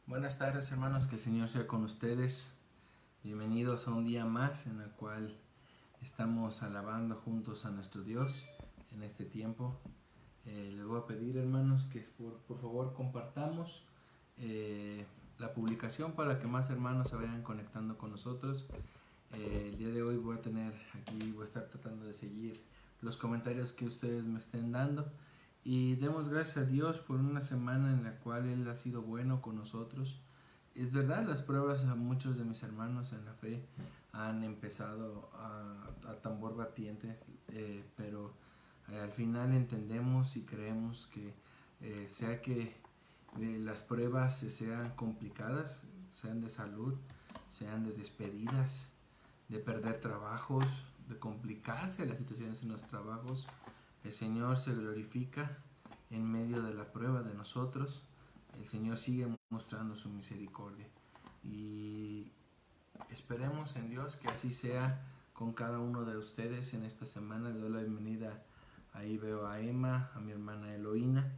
Buenas tardes, hermanos, que el Señor sea con ustedes. Bienvenidos a un día más en el cual estamos alabando juntos a nuestro Dios en este tiempo. Les voy a pedir, hermanos, que por favor compartamos la publicación para que más hermanos se vayan conectando con nosotros. El día de hoy voy a estar tratando de seguir los comentarios que ustedes me estén dando. Y demos gracias a Dios por una semana en la cual Él ha sido bueno con nosotros. Es verdad, las pruebas a muchos de mis hermanos en la fe han empezado a tambor batientes, pero al final entendemos y creemos que sea que las pruebas sean complicadas, sean de salud, sean de despedidas, de perder trabajos, de complicarse las situaciones en los trabajos, el Señor se glorifica en medio de la prueba de nosotros. El Señor sigue mostrando su misericordia y esperemos en Dios que así sea con cada uno de ustedes en esta semana. Le doy la bienvenida, ahí veo a Emma, a mi hermana Eloína.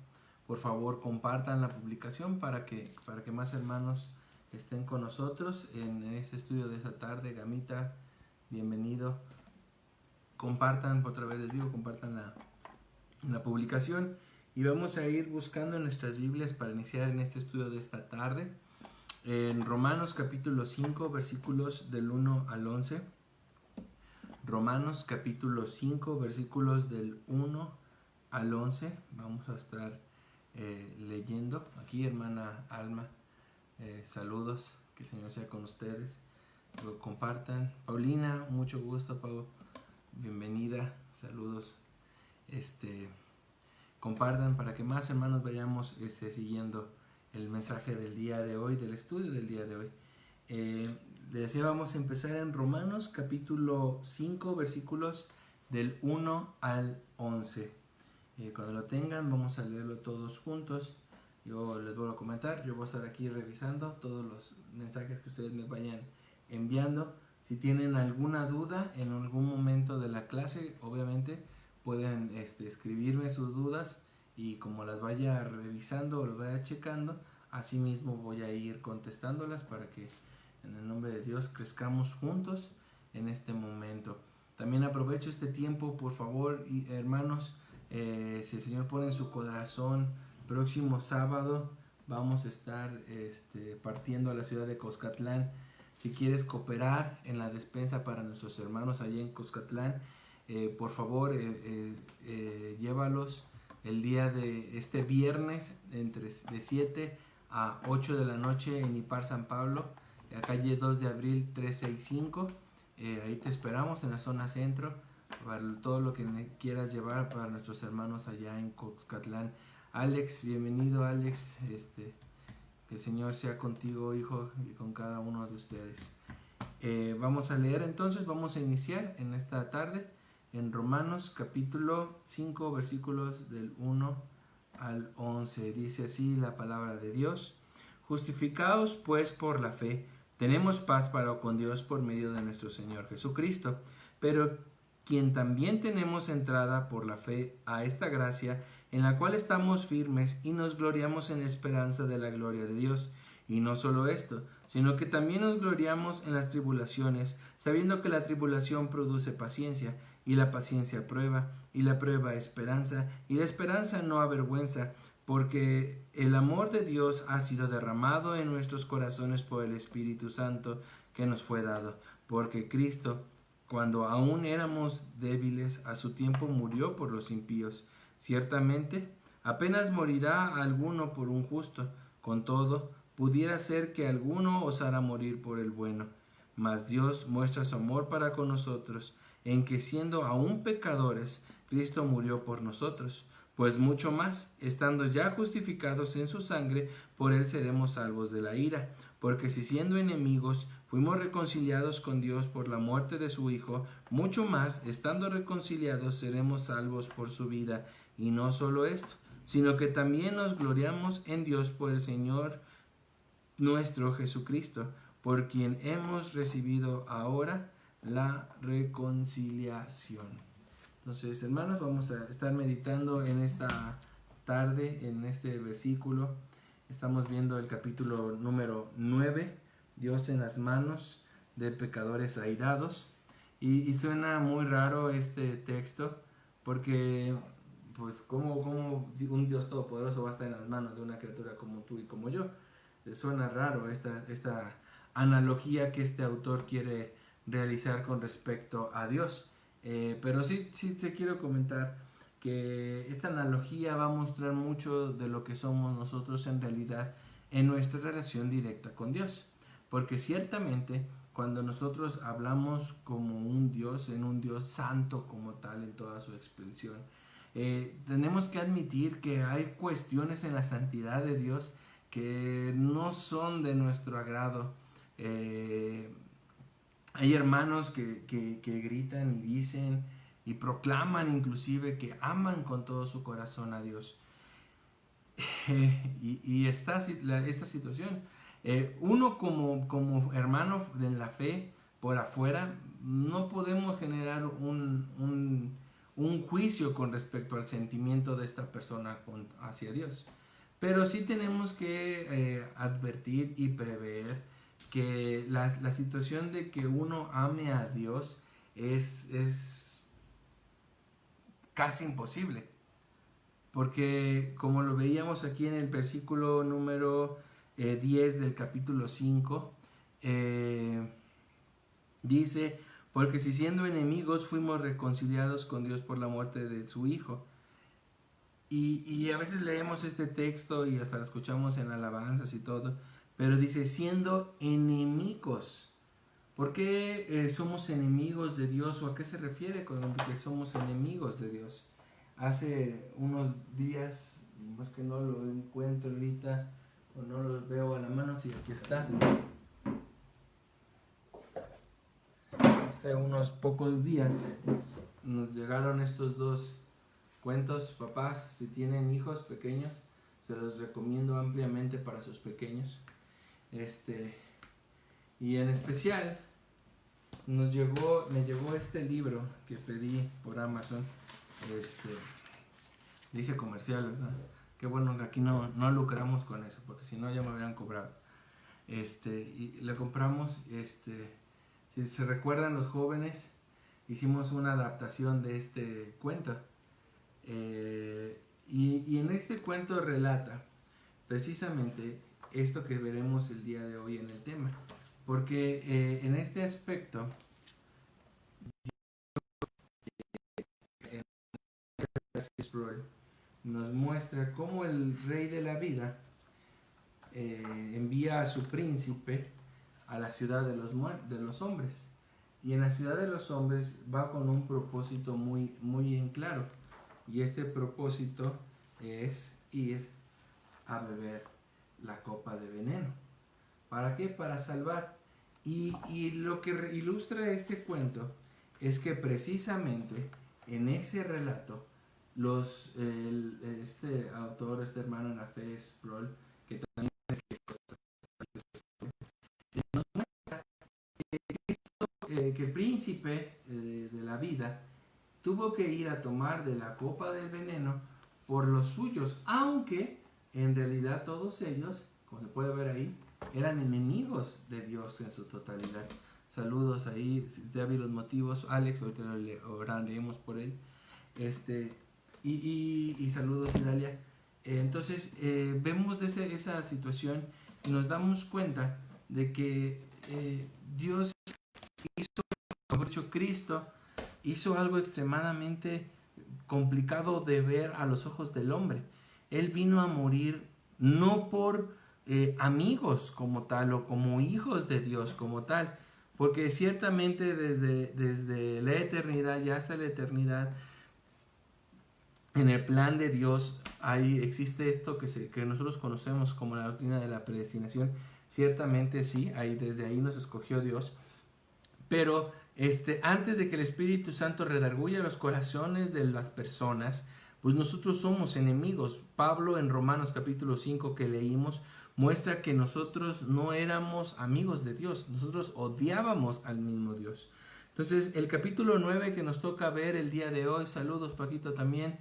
Por favor, compartan la publicación para que más hermanos estén con nosotros en este estudio de esta tarde. Gamita, bienvenido. Compartan, otra vez les digo, compartan la publicación y vamos a ir buscando en nuestras Biblias para iniciar en este estudio de esta tarde en Romanos capítulo 5 versículos del 1 al 11. Romanos capítulo 5 versículos del 1 al 11 vamos a estar leyendo aquí. Hermana Alma, saludos, que el Señor sea con ustedes. Lo compartan. Paulina, mucho gusto, Pau, bienvenida, saludos. Compartan para que más hermanos vayamos siguiendo el mensaje del día de hoy, del estudio del día de hoy. Les decía, vamos a empezar en Romanos capítulo 5 versículos del 1 al 11. Cuando lo tengan vamos a leerlo todos juntos. Yo les voy a comentar, yo voy a estar aquí revisando todos los mensajes que ustedes me vayan enviando. Si tienen alguna duda en algún momento de la clase, obviamente pueden escribirme sus dudas y como las vaya revisando o las vaya checando, así mismo voy a ir contestándolas para que en el nombre de Dios crezcamos juntos en este momento. También aprovecho este tiempo, por favor, hermanos, si el Señor pone en su corazón, próximo sábado vamos a estar partiendo a la ciudad de Cuscatlán. Si quieres cooperar en la despensa para nuestros hermanos allá en Cuscatlán, por favor, llévalos el día de este viernes de 7 a 8 de la noche en Ipar San Pablo, a calle 2 de abril 365. Ahí te esperamos en la zona centro para todo lo que quieras llevar para nuestros hermanos allá en Cuscatlán. Alex, bienvenido, Alex. Que el Señor sea contigo, hijo, y con cada uno de ustedes. Vamos a leer entonces, vamos a iniciar en esta tarde en Romanos capítulo 5 versículos del 1 al 11. Dice así la palabra de Dios: Justificados pues por la fe, tenemos paz para con Dios por medio de nuestro Señor Jesucristo, pero quien también tenemos entrada por la fe a esta gracia, en la cual estamos firmes y nos gloriamos en la esperanza de la gloria de Dios. Y no solo esto, sino que también nos gloriamos en las tribulaciones, sabiendo que la tribulación produce paciencia, y la paciencia prueba, y la prueba esperanza, y la esperanza no avergüenza, porque el amor de Dios ha sido derramado en nuestros corazones por el Espíritu Santo que nos fue dado. Porque Cristo, cuando aún éramos débiles, a su tiempo murió por los impíos. Ciertamente, apenas morirá alguno por un justo, con todo, pudiera ser que alguno osara morir por el bueno. Mas Dios muestra su amor para con nosotros, en que siendo aún pecadores, Cristo murió por nosotros. Pues mucho más, estando ya justificados en su sangre, por él seremos salvos de la ira. Porque si siendo enemigos fuimos reconciliados con Dios por la muerte de su Hijo, mucho más, estando reconciliados, seremos salvos por su vida. Y no solo esto, sino que también nos gloriamos en Dios por el Señor nuestro Jesucristo, por quien hemos recibido ahora la reconciliación. Entonces, hermanos, vamos a estar meditando en esta tarde en este versículo. Estamos viendo el capítulo número 9, Dios en las manos de pecadores airados. Y suena muy raro este texto, porque pues ¿cómo un Dios todopoderoso va a estar en las manos de una criatura como tú y como yo? Suena raro esta analogía que este autor quiere realizar con respecto a Dios. Pero sí se quiero comentar que esta analogía va a mostrar mucho de lo que somos nosotros en realidad en nuestra relación directa con Dios. Porque ciertamente cuando nosotros hablamos como un Dios, en un Dios santo como tal en toda su expresión, tenemos que admitir que hay cuestiones en la santidad de Dios que no son de nuestro agrado. Hay hermanos que gritan y dicen y proclaman inclusive que aman con todo su corazón a Dios. Y esta situación, uno como hermano de la fe por afuera, no podemos generar un juicio con respecto al sentimiento de esta persona hacia Dios. Pero sí tenemos que advertir y prever que la situación de que uno ame a Dios es casi imposible. Porque como lo veíamos aquí en el versículo número 10 del capítulo 5, dice, porque si siendo enemigos fuimos reconciliados con Dios por la muerte de su Hijo. Y a veces leemos este texto y hasta lo escuchamos en alabanzas y todo, pero dice siendo enemigos. ¿Por qué somos enemigos de Dios? ¿O a qué se refiere con que somos enemigos de Dios? Hace unos días, más que no lo encuentro ahorita, o no lo veo a la mano, sí, aquí está. Hace unos pocos días nos llegaron estos dos cuentos. Papás, si tienen hijos pequeños, se los recomiendo ampliamente para sus pequeños. Y en especial me llegó este libro que pedí por Amazon. Dice comercial, ¿verdad? Qué bueno que aquí no lucramos con eso, porque si no ya me hubieran cobrado. Y le compramos, si se recuerdan los jóvenes, hicimos una adaptación de este cuento. Y en este cuento relata precisamente esto que veremos el día de hoy en el tema. Porque en este aspecto, nos muestra cómo el rey de la vida envía a su príncipe a la ciudad de los hombres. Y en la ciudad de los hombres va con un propósito muy, muy en claro. Y este propósito es ir a beber la copa de veneno. ¿Para qué? Para salvar. Y lo que ilustra este cuento es que precisamente en ese relato este autor, este hermano en la fe, Sproul, que también nos muestra que el príncipe de la vida tuvo que ir a tomar de la copa del veneno por los suyos, aunque en realidad todos ellos, como se puede ver ahí, eran enemigos de Dios en su totalidad. Saludos ahí, ya vi los motivos, Alex, ahorita oraremos por él. Y saludos, Idalia. Entonces vemos esa situación y nos damos cuenta de que Dios Cristo hizo algo extremadamente complicado de ver a los ojos del hombre. Él vino a morir no por amigos como tal o como hijos de Dios como tal, porque ciertamente desde la eternidad y hasta la eternidad en el plan de Dios existe esto que nosotros conocemos como la doctrina de la predestinación. Ciertamente sí, desde ahí nos escogió Dios, pero antes de que el Espíritu Santo redarguya los corazones de las personas, pues nosotros somos enemigos. Pablo en Romanos capítulo 5 que leímos muestra que nosotros no éramos amigos de Dios, nosotros odiábamos al mismo Dios. Entonces el capítulo 9 que nos toca ver el día de hoy, saludos Paquito también,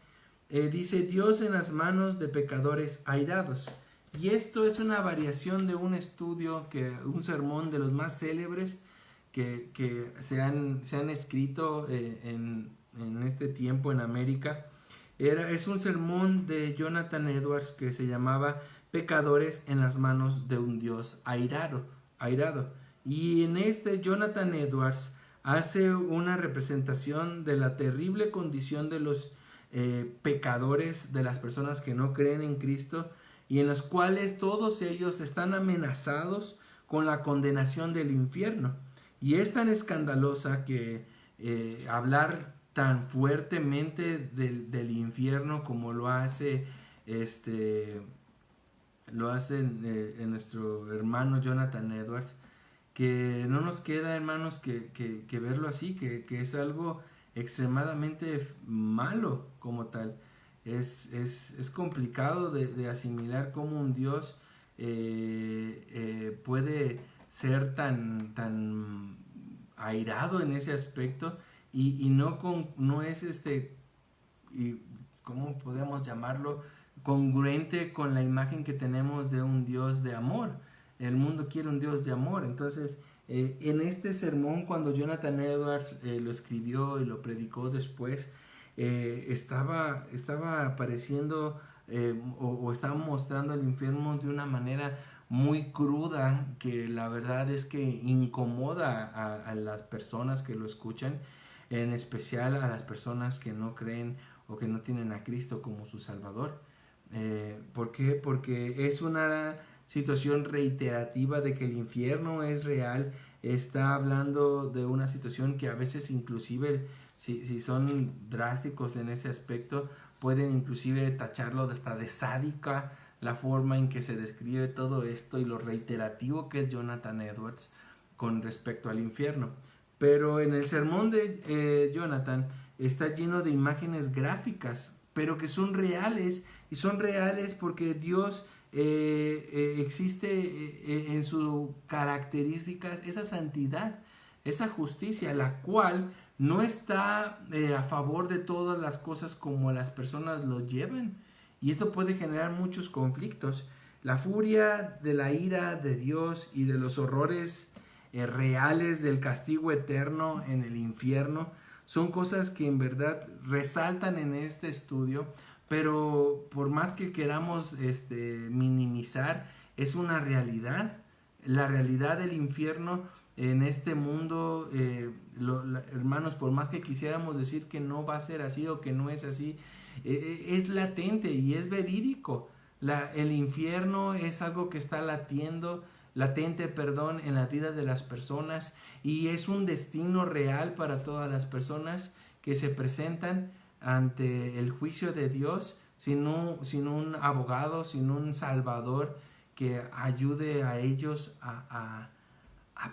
dice Dios en las manos de pecadores airados. Y esto es una variación de un un sermón de los más célebres que se han escrito en este tiempo en América. Es un sermón de Jonathan Edwards que se llamaba Pecadores en las manos de un Dios airado. Y en este Jonathan Edwards hace una representación de la terrible condición de los pecadores, de las personas que no creen en Cristo, y en los cuales todos ellos están amenazados con la condenación del infierno. Y es tan escandalosa que hablar tan fuertemente del infierno como lo hace en nuestro hermano Jonathan Edwards, que no nos queda, hermanos, que verlo así, que es algo extremadamente malo como tal. Es complicado de asimilar cómo un Dios puede ser tan airado en ese aspecto y no es ¿cómo podemos llamarlo? Congruente con la imagen que tenemos de un Dios de amor. El mundo quiere un Dios de amor. Entonces, en este sermón, cuando Jonathan Edwards lo escribió y lo predicó después, estaba apareciendo o estaba mostrando el infierno de una manera muy cruda, que la verdad es que incomoda a las personas que lo escuchan, en especial a las personas que no creen o que no tienen a Cristo como su Salvador. ¿Por qué? Porque es una situación reiterativa de que el infierno es real. Está hablando de una situación que a veces inclusive, si son drásticos en ese aspecto, pueden inclusive tacharlo hasta de sádica la forma en que se describe todo esto y lo reiterativo que es Jonathan Edwards con respecto al infierno. Pero en el sermón de Jonathan está lleno de imágenes gráficas, pero que son reales, y son reales porque Dios existe en sus características esa santidad, esa justicia, la cual no está a favor de todas las cosas como las personas lo llevan, y esto puede generar muchos conflictos. La furia de la ira de Dios y de los horrores reales del castigo eterno en el infierno son cosas que en verdad resaltan en este estudio, pero por más que queramos minimizar, es una realidad. La realidad del infierno en este mundo, hermanos, por más que quisiéramos decir que no va a ser así o que no es así, es latente y es verídico. El infierno es algo que está latente, en la vida de las personas, y es un destino real para todas las personas que se presentan ante el juicio de Dios sin un abogado, sin un salvador que ayude a ellos a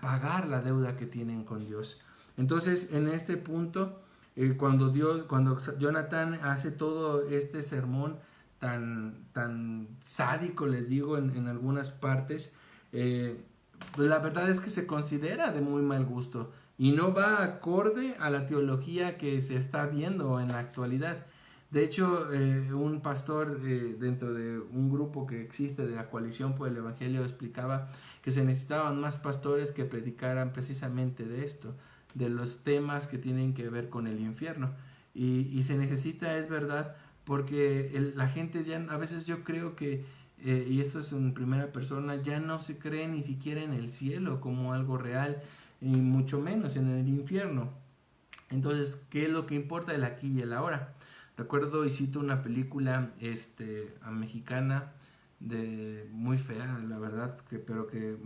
pagar la deuda que tienen con Dios. Entonces, en este punto, cuando Jonathan hace todo este sermón tan sádico, les digo, en algunas partes, pues la verdad es que se considera de muy mal gusto y no va acorde a la teología que se está viendo en la actualidad. De hecho, un pastor dentro de un grupo que existe de la Coalición por el Evangelio explicaba que se necesitaban más pastores que predicaran precisamente de esto, de los temas que tienen que ver con el infierno. Y se necesita, es verdad, porque la gente ya, a veces yo creo que, y esto es en primera persona, ya no se cree ni siquiera en el cielo como algo real, y mucho menos en el infierno. Entonces, ¿qué es lo que importa el aquí y el ahora? Recuerdo y cito una película mexicana muy fea, la verdad, pero que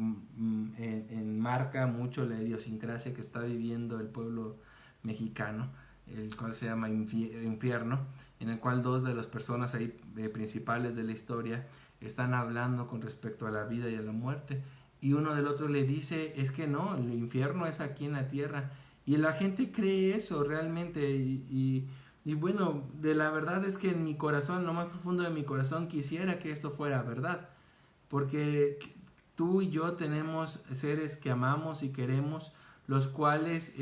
enmarca mucho la idiosincrasia que está viviendo el pueblo mexicano, el cual se llama Infierno, en el cual dos de las personas ahí principales de la historia están hablando con respecto a la vida y a la muerte, y uno del otro le dice, es que no, el infierno es aquí en la tierra, y la gente cree eso realmente, y bueno, de la verdad es que en mi corazón, lo más profundo de mi corazón, quisiera que esto fuera verdad, porque tú y yo tenemos seres que amamos y queremos, los cuales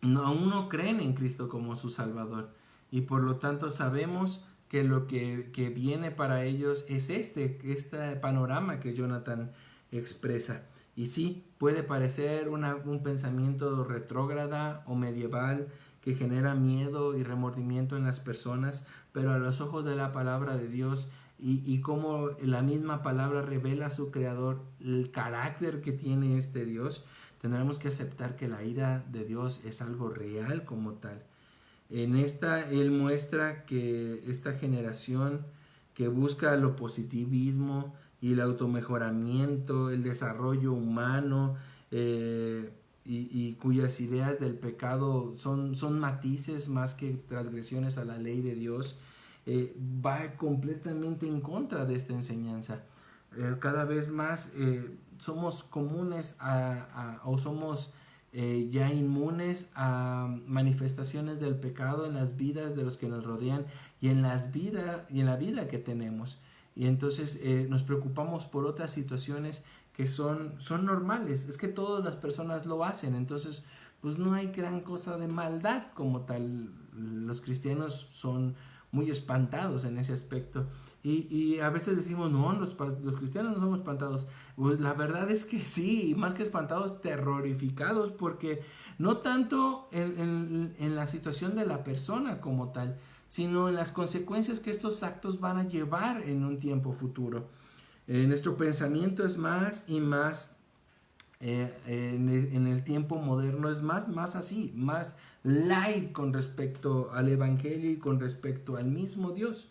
aún no creen en Cristo como su Salvador, y por lo tanto sabemos que lo que viene para ellos es este panorama que Jonathan expresa. Y sí, puede parecer un pensamiento retrógrada o medieval que genera miedo y remordimiento en las personas, pero a los ojos de la palabra de Dios y como la misma palabra revela a su creador el carácter que tiene este Dios, tendremos que aceptar que la ira de Dios es algo real como tal. En esta él muestra que esta generación que busca lo positivismo y el automejoramiento, el desarrollo humano, y cuyas ideas del pecado son matices más que transgresiones a la ley de Dios, va completamente en contra de esta enseñanza. Cada vez más somos comunes o somos ya inmunes a manifestaciones del pecado en las vidas de los que nos rodean y en la vida que tenemos. Y entonces nos preocupamos por otras situaciones que son normales. Es que todas las personas lo hacen, entonces pues no hay gran cosa de maldad como tal. Los cristianos son muy espantados en ese aspecto. Y a veces decimos, no, los cristianos no somos espantados. Pues la verdad es que sí, más que espantados, terrorificados, porque no tanto en la situación de la persona como tal, sino en las consecuencias que estos actos van a llevar en un tiempo futuro. Nuestro pensamiento es más y más, en el tiempo moderno es más así, más light con respecto al evangelio y con respecto al mismo Dios.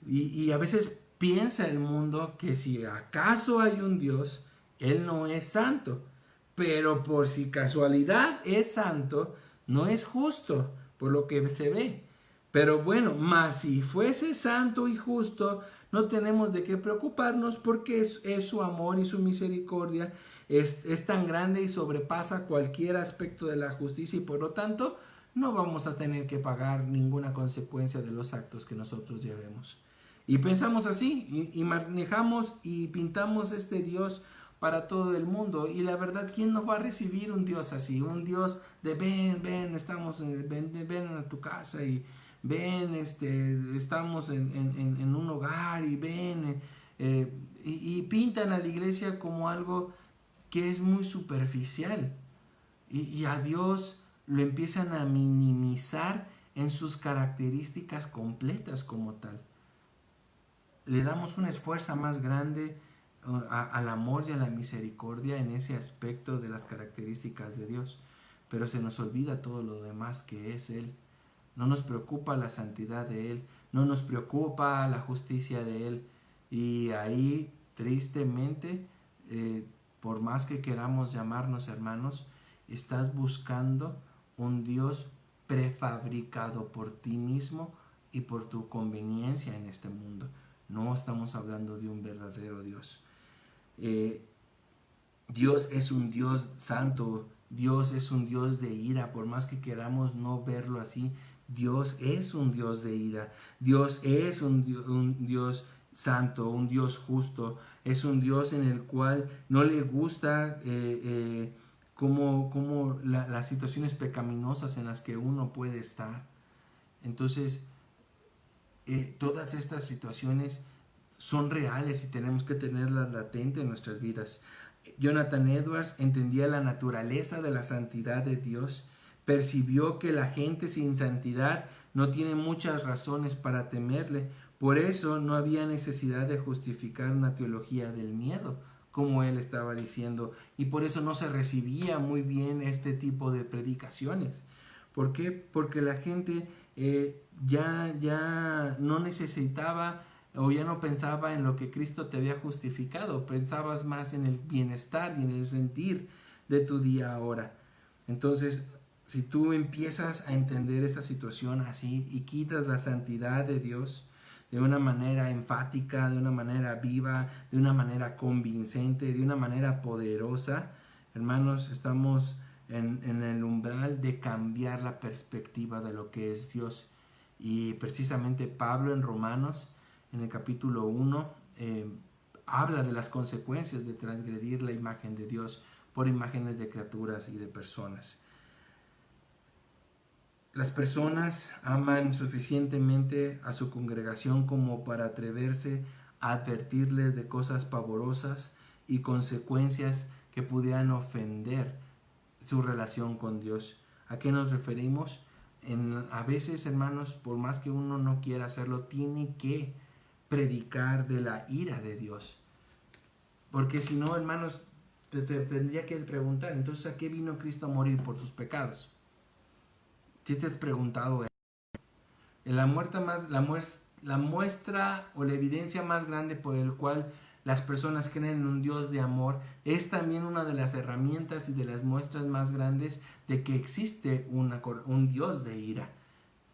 Y a veces piensa el mundo que si acaso hay un Dios, Él no es santo, pero por si casualidad es santo, no es justo por lo que se ve. Pero bueno, más si fuese santo y justo, no tenemos de qué preocuparnos porque es su amor y su misericordia es tan grande y sobrepasa cualquier aspecto de la justicia y por lo tanto no vamos a tener que pagar ninguna consecuencia de los actos que nosotros llevemos. Y pensamos así y manejamos y pintamos este Dios para todo el mundo. Y la verdad, ¿quién no va a recibir un Dios así? Un Dios de ven, ven a tu casa y ven, estamos en un hogar y ven, y pintan a la iglesia como algo que es muy superficial. Y a Dios lo empiezan a minimizar en sus características completas como tal. Le damos una esfuerzo más grande al amor y a la misericordia en ese aspecto de las características de Dios, pero se nos olvida todo lo demás que es Él. No nos preocupa la santidad de Él, no nos preocupa la justicia de Él, y ahí tristemente, por más que queramos llamarnos hermanos, estás buscando un Dios prefabricado por ti mismo y por tu conveniencia en este mundo. No estamos hablando de un verdadero Dios. Dios es un Dios santo, Dios es un Dios de ira, por más que queramos no verlo así, Dios es un Dios de ira, Dios es un Dios santo, un Dios justo, es un Dios en el cual no le gusta como las situaciones pecaminosas en las que uno puede estar. Entonces, todas estas situaciones son reales y tenemos que tenerlas latente en nuestras vidas. Jonathan Edwards entendía la naturaleza de la santidad de Dios, percibió que la gente sin santidad no tiene muchas razones para temerle, por eso no había necesidad de justificar una teología del miedo, como él estaba diciendo, y por eso no se recibía muy bien este tipo de predicaciones. ¿Por qué? Porque la gente ya no necesitaba o ya no pensaba en lo que Cristo te había justificado, pensabas más en el bienestar y en el sentir de tu día ahora. Entonces, si tú empiezas a entender esta situación así y quitas la santidad de Dios de una manera enfática, de una manera viva, de una manera convincente, de una manera poderosa, hermanos, estamos en el umbral de cambiar la perspectiva de lo que es Dios. Y precisamente Pablo en Romanos, en el capítulo 1, habla de las consecuencias de transgredir la imagen de Dios por imágenes de criaturas y de personas. Las personas aman suficientemente a su congregación como para atreverse a advertirles de cosas pavorosas y consecuencias que pudieran ofender su relación con Dios. ¿A qué nos referimos? A veces, hermanos, por más que uno no quiera hacerlo, tiene que predicar de la ira de Dios. Porque si no, hermanos, te tendría que preguntar, entonces, ¿a qué vino Cristo a morir? ¿Por tus pecados? Si te has preguntado, la muestra o la evidencia más grande por el cual las personas creen en un Dios de amor es también una de las herramientas y de las muestras más grandes de que existe un Dios de ira.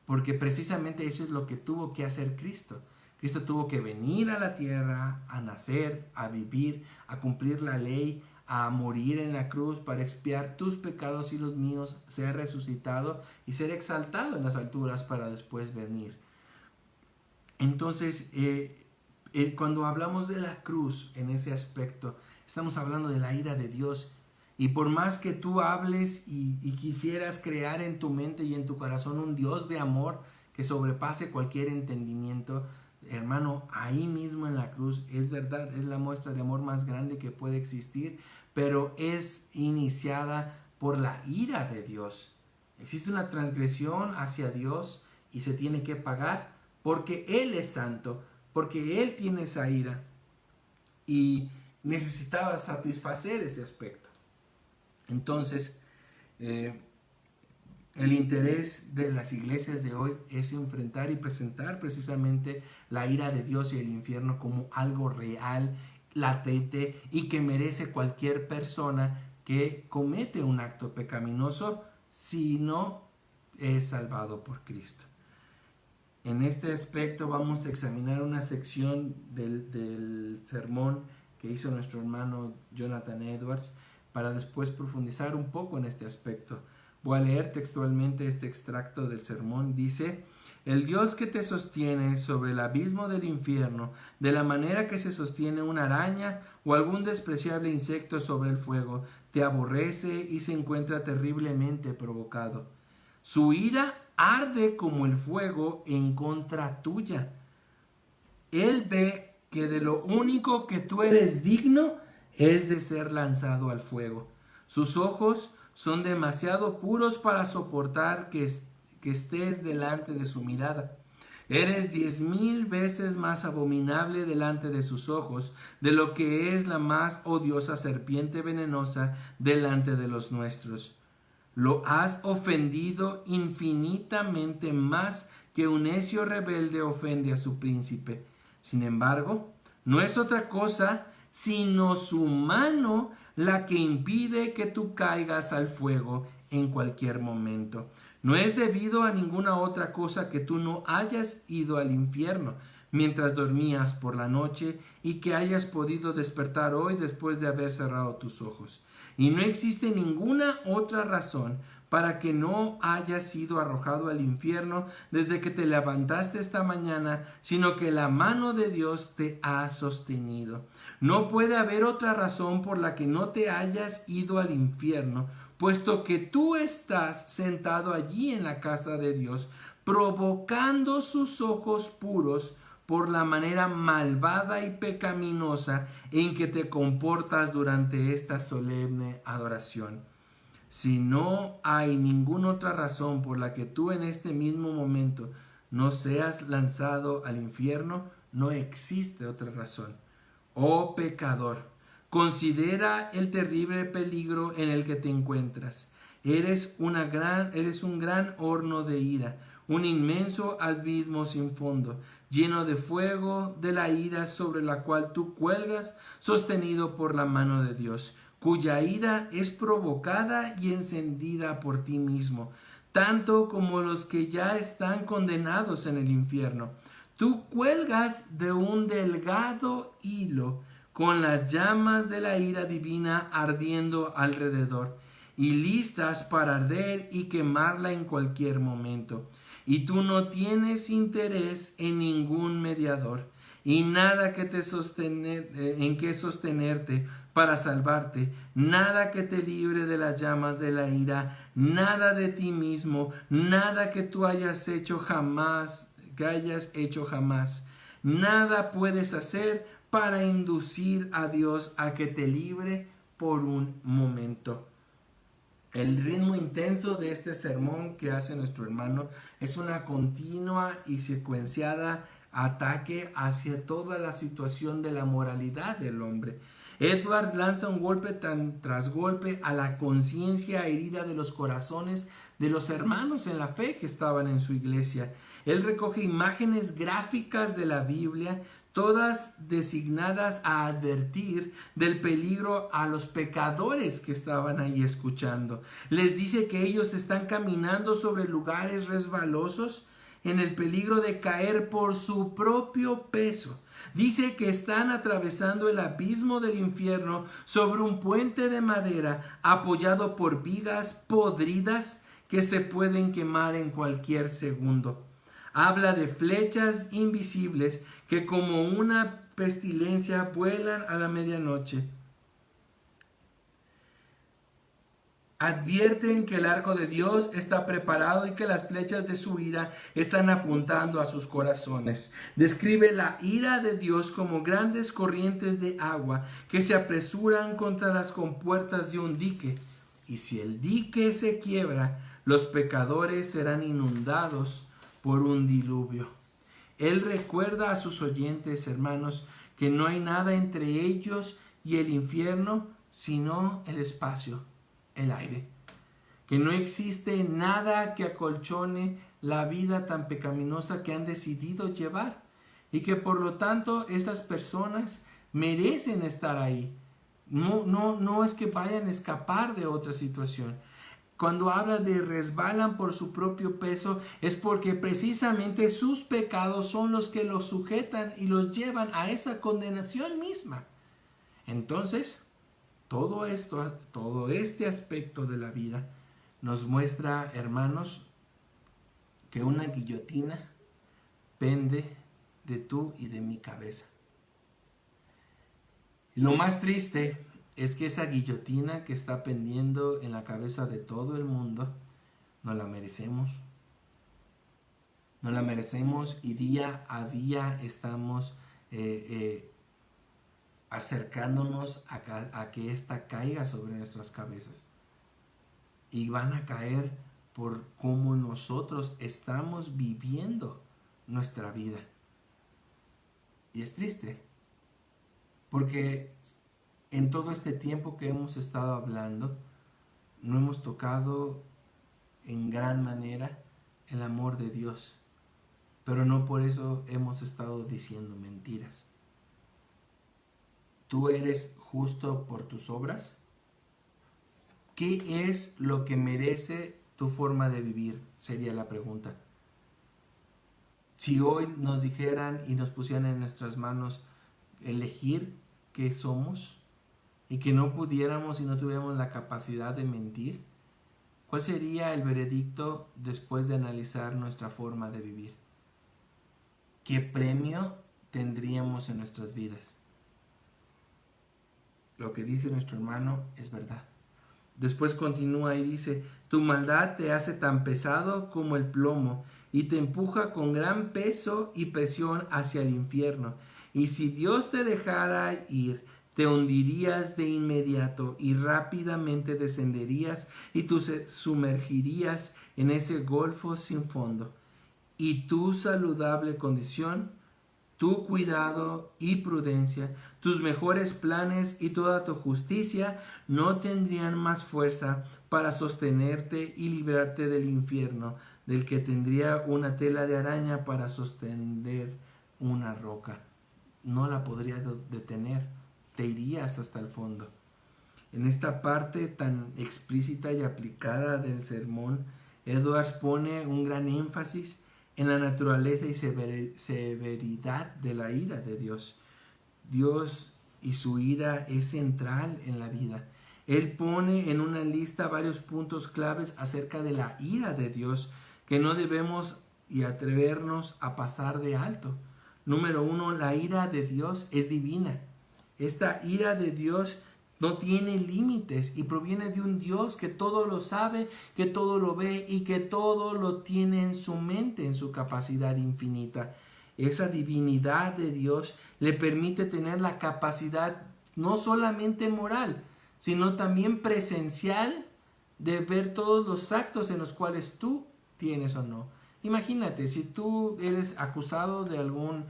Porque precisamente eso es lo que tuvo que hacer Cristo. Cristo tuvo que venir a la tierra, a nacer, a vivir, a cumplir la ley, a morir en la cruz para expiar tus pecados y los míos, ser resucitado y ser exaltado en las alturas para después venir. Entonces, cuando hablamos de la cruz en ese aspecto, estamos hablando de la ira de Dios. Y por más que tú hables y quisieras crear en tu mente y en tu corazón un Dios de amor que sobrepase cualquier entendimiento, hermano, ahí mismo en la cruz es verdad, es la muestra de amor más grande que puede existir, pero es iniciada por la ira de Dios. Existe una transgresión hacia Dios y se tiene que pagar porque Él es santo, porque Él tiene esa ira y necesitaba satisfacer ese aspecto. Entonces, el interés de las iglesias de hoy es enfrentar y presentar precisamente la ira de Dios y el infierno como algo real, latente y que merece cualquier persona que comete un acto pecaminoso si no es salvado por Cristo. En este aspecto vamos a examinar una sección del sermón que hizo nuestro hermano Jonathan Edwards para después profundizar un poco en este aspecto. Voy a leer textualmente este extracto del sermón. Dice: el Dios que te sostiene sobre el abismo del infierno, de la manera que se sostiene una araña o algún despreciable insecto sobre el fuego, te aborrece y se encuentra terriblemente provocado. Su ira arde como el fuego en contra tuya. Él ve que de lo único que tú eres digno es de ser lanzado al fuego. Sus ojos son demasiado puros para soportar que estés delante de su mirada. Eres 10,000 veces más abominable delante de sus ojos de lo que es la más odiosa serpiente venenosa delante de los nuestros. Lo has ofendido infinitamente más que un necio rebelde ofende a su príncipe. Sin embargo, no es otra cosa sino su mano la que impide que tú caigas al fuego en cualquier momento. No es debido a ninguna otra cosa que tú no hayas ido al infierno mientras dormías por la noche y que hayas podido despertar hoy después de haber cerrado tus ojos. Y no existe ninguna otra razón para que no hayas sido arrojado al infierno desde que te levantaste esta mañana, sino que la mano de Dios te ha sostenido. No puede haber otra razón por la que no te hayas ido al infierno, puesto que tú estás sentado allí en la casa de Dios, provocando sus ojos puros por la manera malvada y pecaminosa en que te comportas durante esta solemne adoración. Si no hay ninguna otra razón por la que tú en este mismo momento no seas lanzado al infierno, no existe otra razón. Oh pecador, considera el terrible peligro en el que te encuentras. Eres un gran horno de ira, un inmenso abismo sin fondo, lleno de fuego de la ira sobre la cual tú cuelgas, sostenido por la mano de Dios, cuya ira es provocada y encendida por ti mismo, tanto como los que ya están condenados en el infierno. Tú cuelgas de un delgado hilo con las llamas de la ira divina ardiendo alrededor y listas para arder y quemarla en cualquier momento. Y tú no tienes interés en ningún mediador. y nada que en que sostenerte para salvarte, nada que te libre de las llamas de la ira, nada de ti mismo, nada que tú hayas hecho jamás, nada puedes hacer para inducir a Dios a que te libre por un momento. El ritmo intenso de este sermón que hace nuestro hermano es una continua y secuenciada ataque hacia toda la situación de la moralidad del hombre. Edwards lanza un golpe tras golpe a la conciencia herida de los corazones de los hermanos en la fe que estaban en su iglesia. Él recoge imágenes gráficas de la Biblia, todas designadas a advertir del peligro a los pecadores que estaban ahí escuchando. Les dice que ellos están caminando sobre lugares resbalosos en el peligro de caer por su propio peso. Dice que están atravesando el abismo del infierno sobre un puente de madera apoyado por vigas podridas que se pueden quemar en cualquier segundo. Habla de flechas invisibles que como una pestilencia vuelan a la medianoche. Advierten que el arco de Dios está preparado y que las flechas de su ira están apuntando a sus corazones. Describe la ira de Dios como grandes corrientes de agua que se apresuran contra las compuertas de un dique. Y si el dique se quiebra, los pecadores serán inundados por un diluvio. Él recuerda a sus oyentes, hermanos, que no hay nada entre ellos y el infierno sino el espacio, el aire. Que no existe nada que acolchone la vida tan pecaminosa que han decidido llevar y que por lo tanto estas personas merecen estar ahí. No es que vayan a escapar de otra situación. Cuando habla de resbalan por su propio peso, es porque precisamente sus pecados son los que los sujetan y los llevan a esa condenación misma. Entonces, todo este aspecto de la vida nos muestra, hermanos, que una guillotina pende de tu y de mi cabeza. Y lo más triste es que esa guillotina que está pendiendo en la cabeza de todo el mundo, no la merecemos. No la merecemos y día a día estamos acercándonos a que ésta caiga sobre nuestras cabezas. Y van a caer por cómo nosotros estamos viviendo nuestra vida. Y es triste, porque en todo este tiempo que hemos estado hablando, no hemos tocado en gran manera el amor de Dios, pero no por eso hemos estado diciendo mentiras. ¿Tú eres justo por tus obras? ¿Qué es lo que merece tu forma de vivir? Sería la pregunta. Si hoy nos dijeran y nos pusieran en nuestras manos elegir qué somos, y que no pudiéramos y no tuviéramos la capacidad de mentir, ¿cuál sería el veredicto después de analizar nuestra forma de vivir? ¿Qué premio tendríamos en nuestras vidas? Lo que dice nuestro hermano es verdad. Después continúa y dice, tu maldad te hace tan pesado como el plomo y te empuja con gran peso y presión hacia el infierno. Y si Dios te dejara ir, te hundirías de inmediato y rápidamente descenderías y tú sumergirías en ese golfo sin fondo. Y tu saludable condición, tu cuidado y prudencia, tus mejores planes y toda tu justicia no tendrían más fuerza para sostenerte y librarte del infierno, del que tendría una tela de araña para sostener una roca. No la podría detener. Te irías hasta el fondo. En esta parte tan explícita y aplicada del sermón, Edwards pone un gran énfasis en la naturaleza y severidad de la ira de Dios. Dios y su ira es central en la vida. Él pone en una lista varios puntos claves acerca de la ira de Dios que no debemos y atrevernos a pasar de alto. Número 1, la ira de Dios es divina. Esta ira de Dios no tiene límites y proviene de un Dios que todo lo sabe, que todo lo ve y que todo lo tiene en su mente, en su capacidad infinita. Esa divinidad de Dios le permite tener la capacidad no solamente moral, sino también presencial de ver todos los actos en los cuales tú tienes o no. Imagínate, si tú eres acusado de algún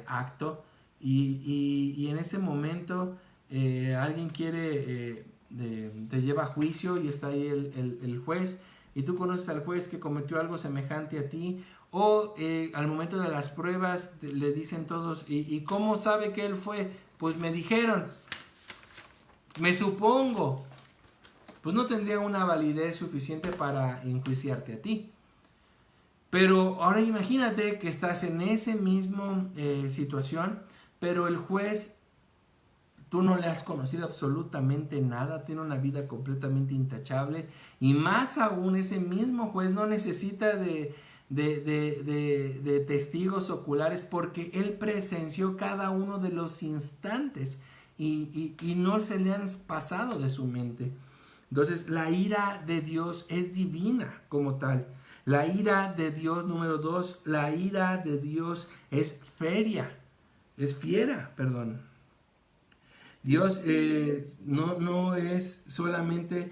acto y en ese momento alguien quiere, te lleva a juicio y está ahí el juez y tú conoces al juez que cometió algo semejante a ti, o al momento de las pruebas le dicen todos, ¿y cómo sabe que él fue? Pues me dijeron, me supongo. Pues no tendría una validez suficiente para enjuiciarte a ti. Pero ahora imagínate que estás en esa misma situación, pero el juez, tú no le has conocido absolutamente nada, tiene una vida completamente intachable, y más aún ese mismo juez no necesita de testigos oculares porque él presenció cada uno de los instantes y no se le han pasado de su mente. Entonces la ira de Dios es divina como tal. La ira de Dios, número 2, la ira de Dios es fiera. Dios no es solamente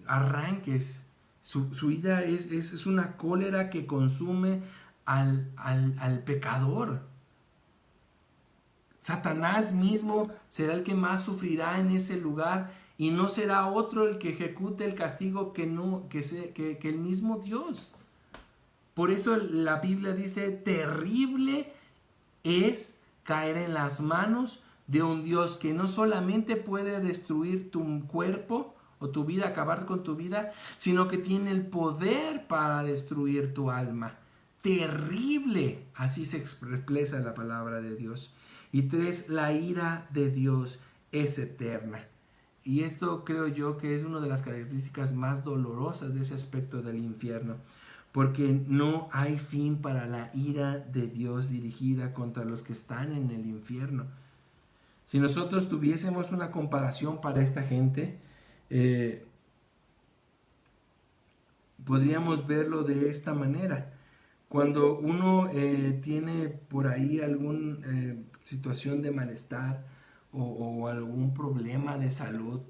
arranques. Su ira es una cólera que consume al pecador. Satanás mismo será el que más sufrirá en ese lugar, y no será otro el que ejecute el castigo que el mismo Dios. Por eso la Biblia dice, terrible es caer en las manos de un Dios que no solamente puede destruir tu cuerpo o tu vida, acabar con tu vida, sino que tiene el poder para destruir tu alma. Terrible, así se expresa la palabra de Dios. Y 3, la ira de Dios es eterna. Y esto creo yo que es una de las características más dolorosas de ese aspecto del infierno, porque no hay fin para la ira de Dios dirigida contra los que están en el infierno. Si nosotros tuviésemos una comparación para esta gente, podríamos verlo de esta manera. Cuando uno tiene por ahí alguna situación de malestar o algún problema de salud,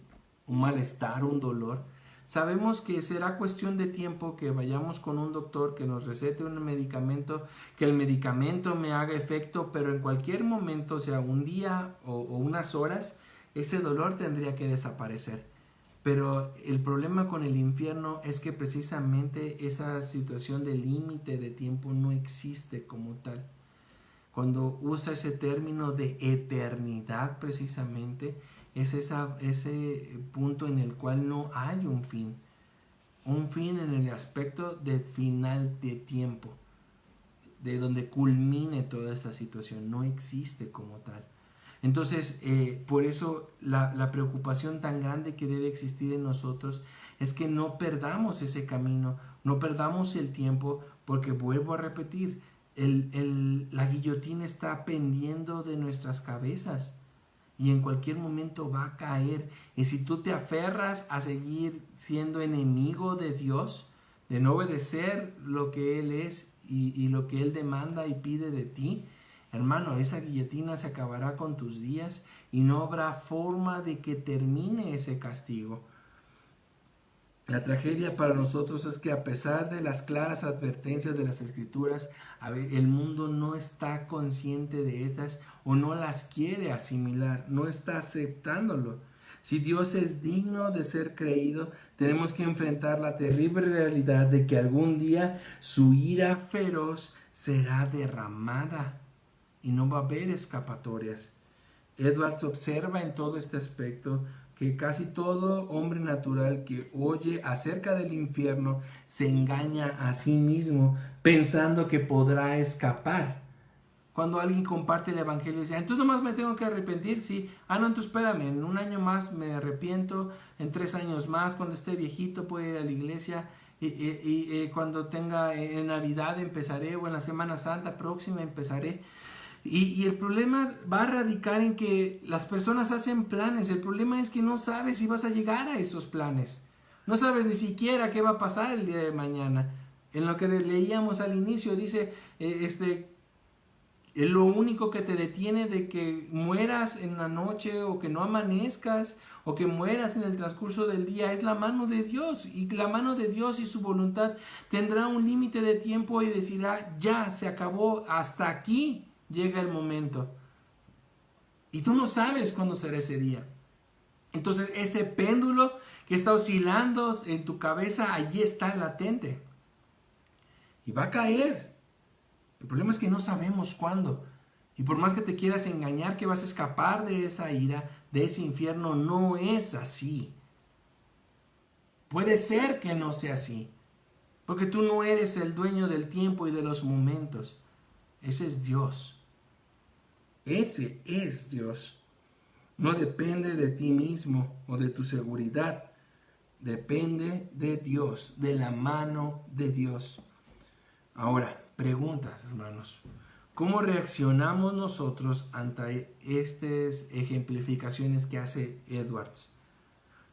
un malestar, un dolor, sabemos que será cuestión de tiempo que vayamos con un doctor que nos recete un medicamento, que el medicamento me haga efecto, pero en cualquier momento, o sea, un día o unas horas, ese dolor tendría que desaparecer. Pero el problema con el infierno es que precisamente esa situación de límite de tiempo no existe como tal. Cuando usa ese término de eternidad, precisamente es ese punto en el cual no hay un fin en el aspecto de final de tiempo, de donde culmine toda esta situación, no existe como tal. Entonces, por eso la preocupación tan grande que debe existir en nosotros es que no perdamos ese camino, no perdamos el tiempo, porque vuelvo a repetir, la guillotina está pendiendo de nuestras cabezas y en cualquier momento va a caer. Y si tú te aferras a seguir siendo enemigo de Dios, de no obedecer lo que Él es y lo que Él demanda y pide de ti, hermano, esa guillotina se acabará con tus días y no habrá forma de que termine ese castigo. La tragedia para nosotros es que a pesar de las claras advertencias de las Escrituras, el mundo no está consciente de estas o no las quiere asimilar, no está aceptándolo. Si Dios es digno de ser creído, tenemos que enfrentar la terrible realidad de que algún día su ira feroz será derramada y no va a haber escapatorias. Edwards observa en todo este aspecto que casi todo hombre natural que oye acerca del infierno se engaña a sí mismo pensando que podrá escapar. Cuando alguien comparte el evangelio y dice, entonces nomás me tengo que arrepentir, sí. No, entonces espérame, en un año más me arrepiento, en 3 años más, cuando esté viejito puedo ir a la iglesia. cuando tenga en Navidad empezaré, o en la Semana Santa próxima empezaré. Y el problema va a radicar en que las personas hacen planes. El problema es que no sabes si vas a llegar a esos planes. No sabes ni siquiera qué va a pasar el día de mañana. En lo que leíamos al inicio dice, lo único que te detiene de que mueras en la noche o que no amanezcas o que mueras en el transcurso del día es la mano de Dios. Y la mano de Dios y su voluntad tendrá un límite de tiempo y decirá, ya se acabó, hasta aquí llega el momento. Y tú no sabes cuándo será ese día. Entonces ese péndulo que está oscilando en tu cabeza, allí está latente. Y va a caer. El problema es que no sabemos cuándo. Y por más que te quieras engañar que vas a escapar de esa ira, de ese infierno, no es así. Puede ser que no sea así. Porque tú no eres el dueño del tiempo y de los momentos. Ese es Dios. Ese es Dios. No depende de ti mismo o de tu seguridad. Depende de Dios, de la mano de Dios. Ahora, preguntas, hermanos. ¿Cómo reaccionamos nosotros ante estas ejemplificaciones que hace Edwards?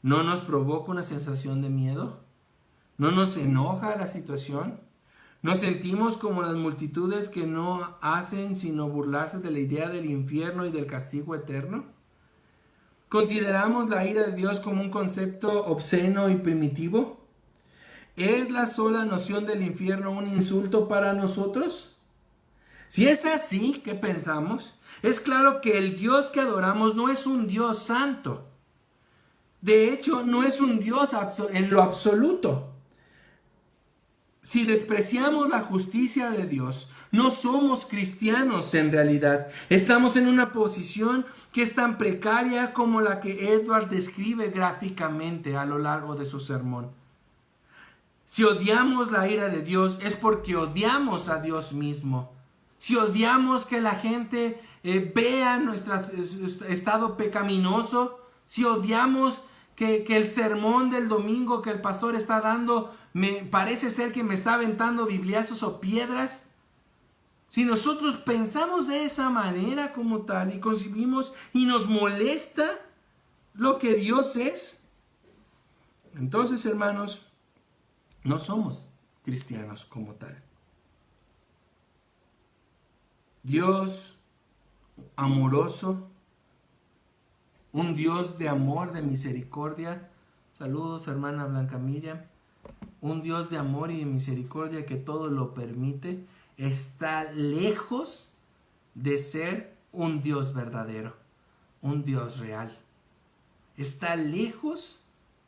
¿No nos provoca una sensación de miedo? ¿No nos enoja la situación? ¿Nos sentimos como las multitudes que no hacen sino burlarse de la idea del infierno y del castigo eterno? ¿Consideramos la ira de Dios como un concepto obsceno y primitivo? ¿Es la sola noción del infierno un insulto para nosotros? Si es así, ¿qué pensamos? Es claro que el Dios que adoramos no es un Dios santo. De hecho, no es un Dios en lo absoluto. Si despreciamos la justicia de Dios, no somos cristianos en realidad. Estamos en una posición que es tan precaria como la que Edward describe gráficamente a lo largo de su sermón. Si odiamos la ira de Dios es porque odiamos a Dios mismo. Si odiamos que la gente vea nuestro estado pecaminoso, si odiamos que el sermón del domingo que el pastor está dando me parece ser que me está aventando bibliazos o piedras. Si nosotros pensamos de esa manera como tal y concibimos y nos molesta lo que Dios es, entonces, hermanos, no somos cristianos como tal. Dios amoroso, un Dios de amor, de misericordia. Saludos, hermana Blanca Miriam. Un Dios de amor y de misericordia que todo lo permite, está lejos de ser un Dios verdadero, un Dios real. Está lejos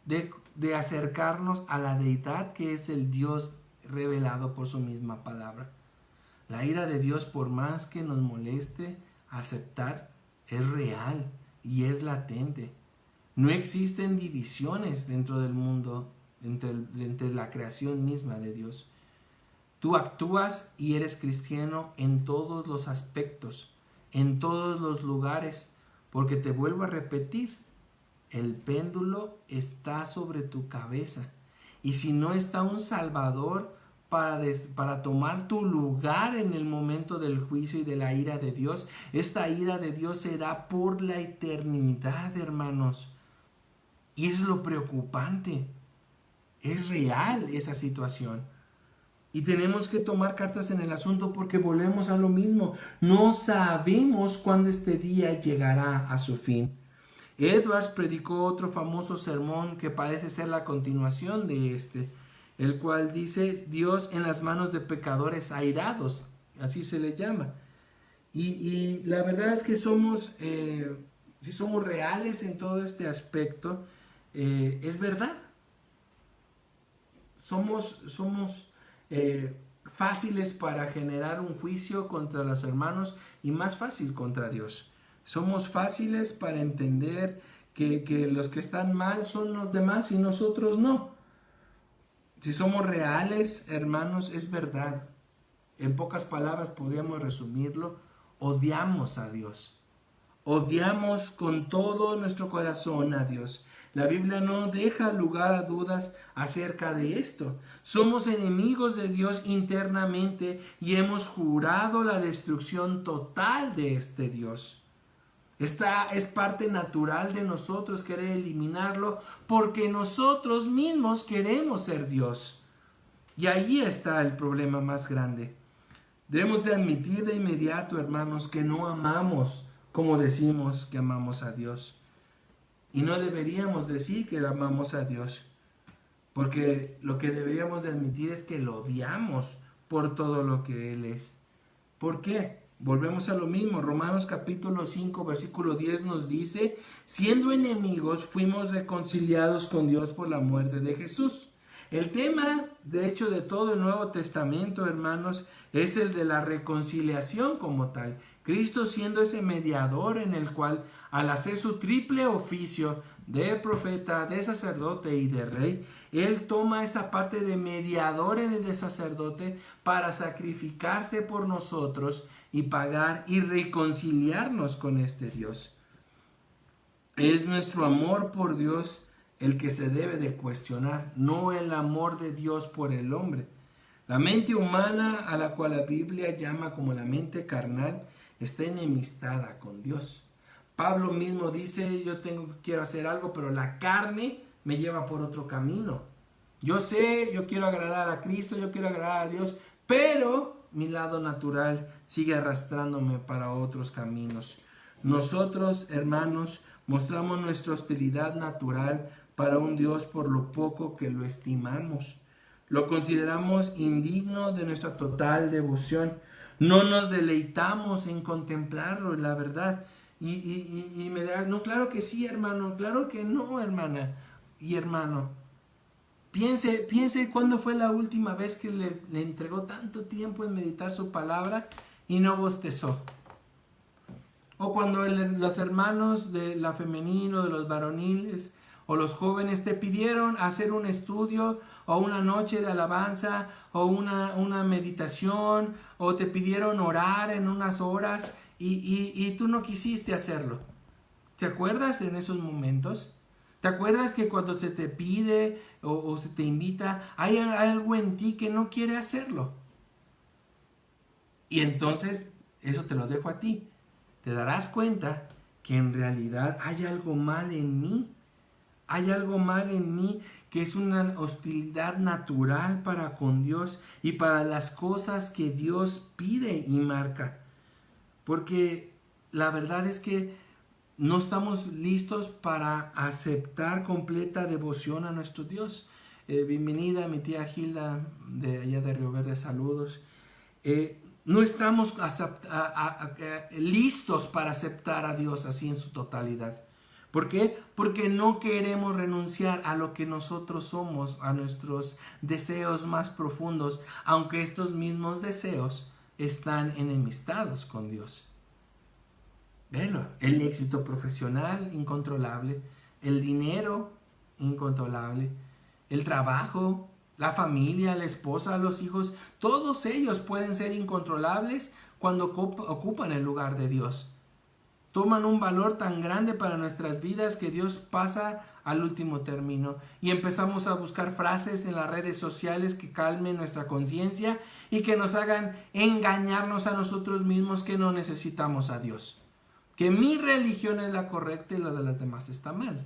de acercarnos a la deidad que es el Dios revelado por su misma palabra. La ira de Dios, por más que nos moleste aceptar, es real y es latente. No existen divisiones dentro del mundo, entre la creación misma de Dios. Tú actúas y eres cristiano en todos los aspectos, en todos los lugares, porque te vuelvo a repetir, el péndulo está sobre tu cabeza. Y si no está un Salvador para tomar tu lugar en el momento del juicio y de la ira de Dios, esta ira de Dios será por la eternidad, hermanos. Y es lo preocupante. Es real esa situación. Y tenemos que tomar cartas en el asunto porque volvemos a lo mismo. No sabemos cuándo este día llegará a su fin. Edwards predicó otro famoso sermón que parece ser la continuación de este, el cual dice Dios en las manos de pecadores airados, así se le llama. Y la verdad es que si somos reales en todo este aspecto, es verdad. Somos fáciles para generar un juicio contra los hermanos y más fácil contra Dios. Somos fáciles para entender que los que están mal son los demás y nosotros no. Si somos reales, hermanos, es verdad. En pocas palabras podríamos resumirlo. Odiamos a Dios. Odiamos con todo nuestro corazón a Dios. La Biblia no deja lugar a dudas acerca de esto. Somos enemigos de Dios internamente y hemos jurado la destrucción total de este Dios. Esta es parte natural de nosotros querer eliminarlo porque nosotros mismos queremos ser Dios. Y ahí está el problema más grande. Debemos de admitir de inmediato, hermanos, que no amamos como decimos que amamos a Dios. Y no deberíamos decir que amamos a Dios, porque lo que deberíamos de admitir es que lo odiamos por todo lo que Él es. ¿Por qué? Volvemos a lo mismo. Romanos capítulo 5, versículo 10 nos dice, siendo enemigos fuimos reconciliados con Dios por la muerte de Jesús. El tema, de hecho, de todo el Nuevo Testamento, hermanos, es el de la reconciliación como tal. Cristo siendo ese mediador en el cual, al hacer su triple oficio de profeta, de sacerdote y de rey, Él toma esa parte de mediador en el de sacerdote para sacrificarse por nosotros y pagar y reconciliarnos con este Dios. Es nuestro amor por Dios el que se debe de cuestionar, no el amor de Dios por el hombre. La mente humana, a la cual la Biblia llama como la mente carnal, está enemistada con Dios. Pablo mismo dice, quiero hacer algo, pero la carne me lleva por otro camino. Yo sé, yo quiero agradar a Cristo, yo quiero agradar a Dios, pero mi lado natural sigue arrastrándome para otros caminos. Nosotros, hermanos, mostramos nuestra hostilidad natural para un Dios por lo poco que lo estimamos. Lo consideramos indigno de nuestra total devoción. No nos deleitamos en contemplarlo, la verdad. Y me dirás, no, claro que sí, hermano, claro que no, hermana y hermano. Piense cuándo fue la última vez que le entregó tanto tiempo en meditar su palabra y no bostezó. O cuando los hermanos de la femenina, de los varoniles o los jóvenes te pidieron hacer un estudio o una noche de alabanza o una meditación o te pidieron orar en unas horas y tú no quisiste hacerlo. ¿Te acuerdas en esos momentos? ¿Te acuerdas que cuando se te pide o se te invita, hay algo en ti que no quiere hacerlo? Y entonces, eso te lo dejo a ti. Te darás cuenta que en realidad hay algo mal en mí. Hay algo mal en mí que es una hostilidad natural para con Dios y para las cosas que Dios pide y marca. Porque la verdad es que no estamos listos para aceptar completa devoción a nuestro Dios. Bienvenida mi tía Gilda de allá de Río Verde, saludos. No estamos listos para aceptar a Dios así en su totalidad. ¿Por qué? Porque no queremos renunciar a lo que nosotros somos, a nuestros deseos más profundos, aunque estos mismos deseos están enemistados con Dios. Velo, el éxito profesional incontrolable, el dinero incontrolable, el trabajo, la familia, la esposa, los hijos, todos ellos pueden ser incontrolables cuando ocupan el lugar de Dios. Toman un valor tan grande para nuestras vidas que Dios pasa al último término y empezamos a buscar frases en las redes sociales que calmen nuestra conciencia y que nos hagan engañarnos a nosotros mismos que no necesitamos a Dios. Que mi religión es la correcta y la de las demás está mal.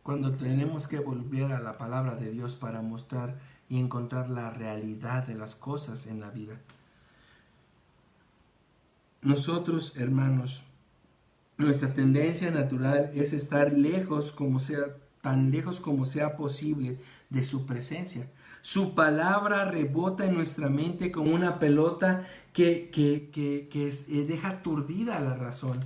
Cuando tenemos que volver a la palabra de Dios para mostrar y encontrar la realidad de las cosas en la vida. Nosotros, hermanos, nuestra tendencia natural es estar tan lejos como sea posible de su presencia. Su palabra rebota en nuestra mente como una pelota que deja aturdida la razón,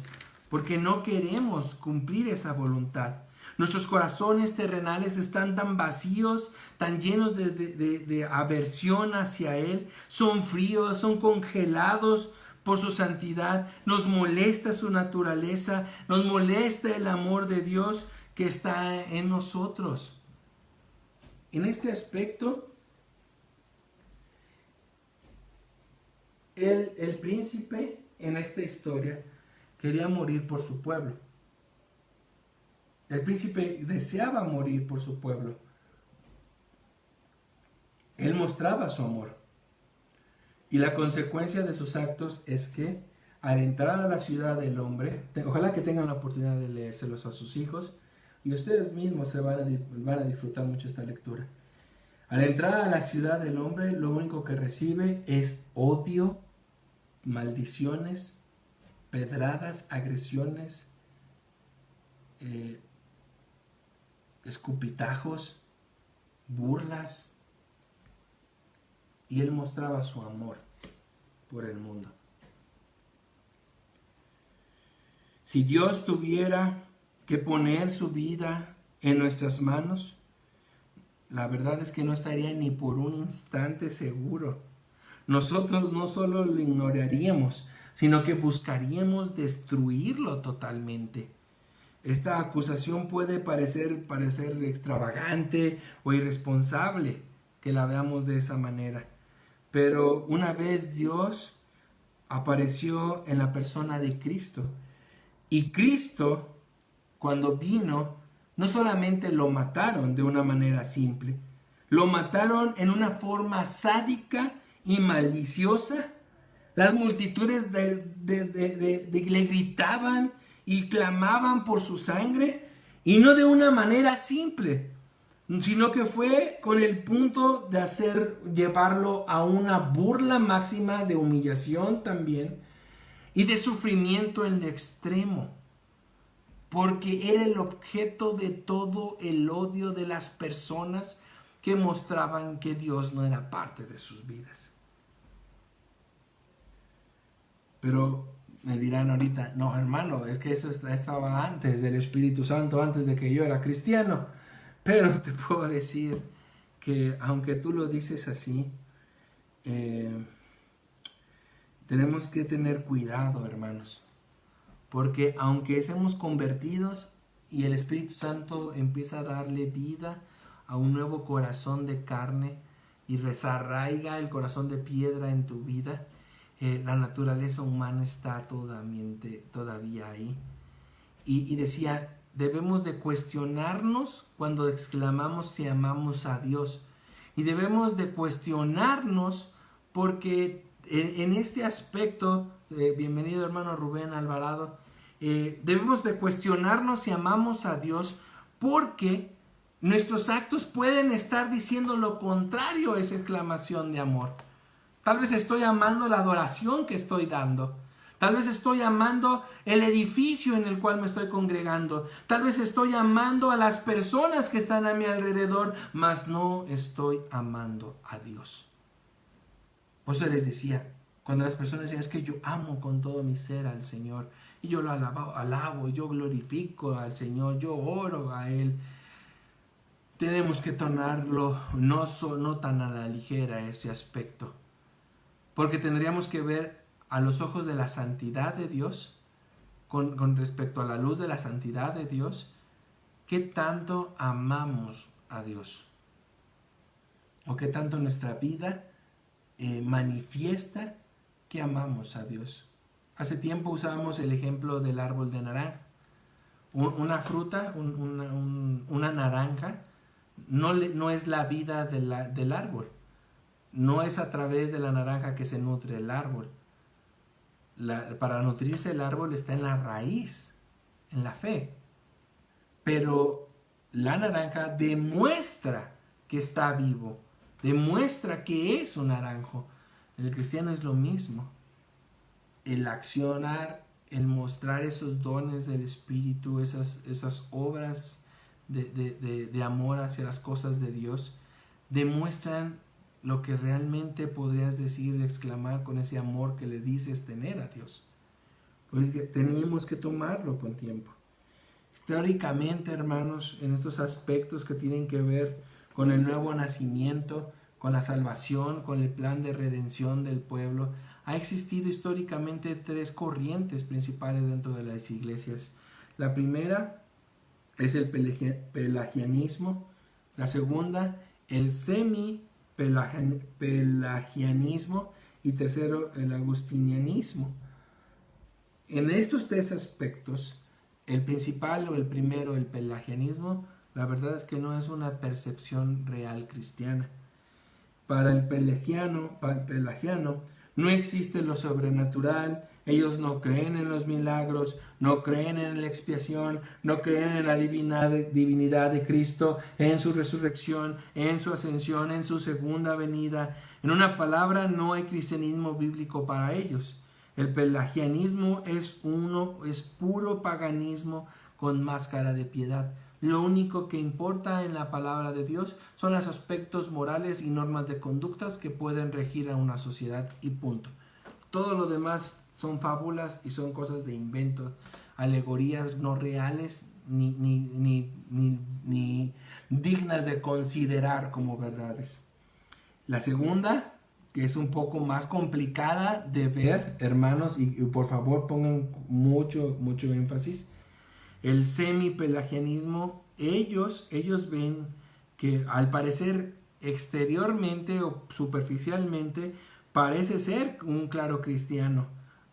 porque no queremos cumplir esa voluntad. Nuestros corazones terrenales están tan vacíos, tan llenos de aversión hacia Él, son fríos, son congelados por su santidad, nos molesta su naturaleza, nos molesta el amor de Dios que está en nosotros. En este aspecto, el príncipe en esta historia quería morir por su pueblo. El príncipe deseaba morir por su pueblo. Él mostraba su amor. Y la consecuencia de sus actos es que al entrar a la ciudad del hombre, ojalá que tengan la oportunidad de leérselos a sus hijos, y ustedes mismos van a disfrutar mucho esta lectura. Al entrar a la ciudad del hombre, lo único que recibe es odio, maldiciones, pedradas, agresiones, escupitajos, burlas, y él mostraba su amor por el mundo. Si Dios tuviera que poner su vida en nuestras manos, la verdad es que no estaría ni por un instante seguro. Nosotros no solo lo ignoraríamos, sino que buscaríamos destruirlo totalmente. Esta acusación puede parecer extravagante o irresponsable que la veamos de esa manera. Pero una vez Dios apareció en la persona de Cristo. Y Cristo, cuando vino, no solamente lo mataron de una manera simple, lo mataron en una forma sádica y maliciosa. Las multitudes le gritaban y clamaban por su sangre, y no de una manera simple, sino que fue con el punto de llevarlo a una burla máxima de humillación también y de sufrimiento en extremo, porque era el objeto de todo el odio de las personas que mostraban que Dios no era parte de sus vidas. Pero me dirán ahorita, no hermano, es que eso estaba antes del Espíritu Santo, antes de que yo era cristiano. Pero te puedo decir que aunque tú lo dices así, tenemos que tener cuidado, hermanos. Porque aunque seamos convertidos y el Espíritu Santo empieza a darle vida a un nuevo corazón de carne y desarraiga el corazón de piedra en tu vida, la naturaleza humana está todavía ahí. Y decía, debemos de cuestionarnos cuando exclamamos si amamos a Dios. Y debemos de cuestionarnos porque en este aspecto, bienvenido hermano Rubén Alvarado, debemos de cuestionarnos si amamos a Dios porque nuestros actos pueden estar diciendo lo contrario a esa exclamación de amor. Tal vez estoy amando la adoración que estoy dando. Tal vez estoy amando el edificio en el cual me estoy congregando. Tal vez estoy amando a las personas que están a mi alrededor, mas no estoy amando a Dios. Por eso les decía, cuando las personas decían, es que yo amo con todo mi ser al Señor, y yo lo alabo, yo glorifico al Señor, yo oro a Él, tenemos que tomarlo no tan a la ligera ese aspecto. Porque tendríamos que ver a los ojos de la santidad de Dios, con respecto a la luz de la santidad de Dios, qué tanto amamos a Dios. O qué tanto nuestra vida manifiesta que amamos a Dios. Hace tiempo usábamos el ejemplo del árbol de naranja. Una fruta, una naranja, no es la vida del árbol. No es a través de la naranja que se nutre el árbol. Para nutrirse el árbol está en la raíz, en la fe. Pero la naranja demuestra que está vivo, demuestra que es un naranjo. El cristiano es lo mismo. El accionar, el mostrar esos dones del Espíritu, esas obras de amor hacia las cosas de Dios, demuestran lo que realmente podrías decir, exclamar con ese amor que le dices tener a Dios. Pues tenemos que tomarlo con tiempo. Históricamente, hermanos, en estos aspectos que tienen que ver con el nuevo nacimiento, con la salvación, con el plan de redención del pueblo, ha existido históricamente 3 corrientes principales dentro de las iglesias. La primera es el pelagianismo, la segunda, el pelagianismo y tercero, el agustinianismo. En estos 3 aspectos, El principal o el primero, el pelagianismo, la verdad es que no es una percepción real cristiana. Para el pelagiano no existe lo sobrenatural. Ellos no creen en los milagros, no creen en la expiación, no creen en la divinidad de Cristo, en su resurrección, en su ascensión, en su segunda venida. En una palabra, no hay cristianismo bíblico para ellos. El pelagianismo es puro paganismo con máscara de piedad. Lo único que importa en la palabra de Dios son los aspectos morales y normas de conductas que pueden regir a una sociedad y punto. Todo lo demás son fábulas y son cosas de invento, alegorías no reales ni dignas de considerar como verdades. La segunda, que es un poco más complicada de ver, hermanos, y por favor pongan mucho énfasis, el semipelagianismo, ellos ven que al parecer exteriormente o superficialmente parece ser un claro cristiano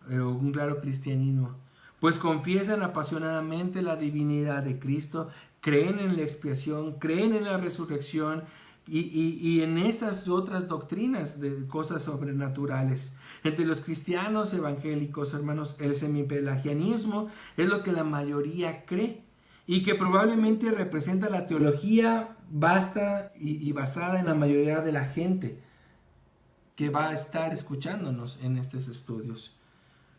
o un claro cristianismo, pues confiesan apasionadamente la divinidad de Cristo, creen en la expiación, creen en la resurrección y en estas otras doctrinas de cosas sobrenaturales. Entre los cristianos evangélicos, hermanos, el semipelagianismo es lo que la mayoría cree y que probablemente representa la teología vasta y basada en la mayoría de la gente que va a estar escuchándonos en estos estudios.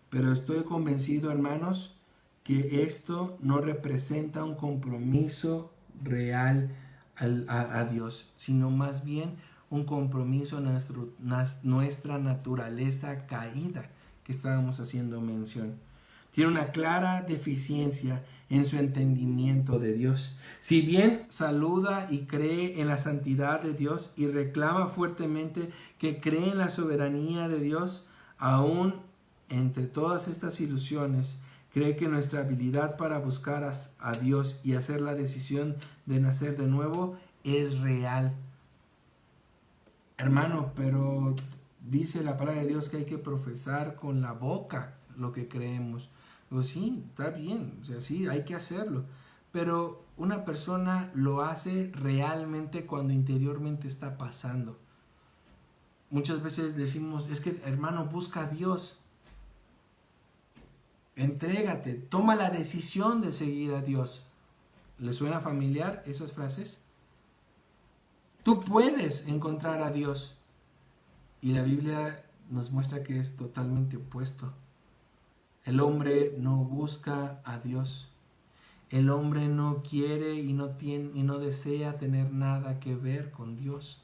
Pero estoy convencido, hermanos, que esto no representa un compromiso real a Dios, sino más bien un compromiso a nuestra naturaleza caída que estábamos haciendo mención. Tiene una clara deficiencia en su entendimiento de Dios. Si bien saluda y cree en la santidad de Dios y reclama fuertemente que cree en la soberanía de Dios, aún entre todas estas ilusiones, cree que nuestra habilidad para buscar a Dios y hacer la decisión de nacer de nuevo es real. Hermano, pero dice la palabra de Dios que hay que profesar con la boca lo que creemos. Pues sí, está bien, o sea, sí, hay que hacerlo. Pero una persona lo hace realmente cuando interiormente está pasando. Muchas veces decimos, es que hermano, busca a Dios. Entrégate, toma la decisión de seguir a Dios. ¿Le suena familiar esas frases? Tú puedes encontrar a Dios. Y la Biblia nos muestra que es totalmente opuesto. El hombre no busca a Dios. El hombre no quiere y no desea tener nada que ver con Dios.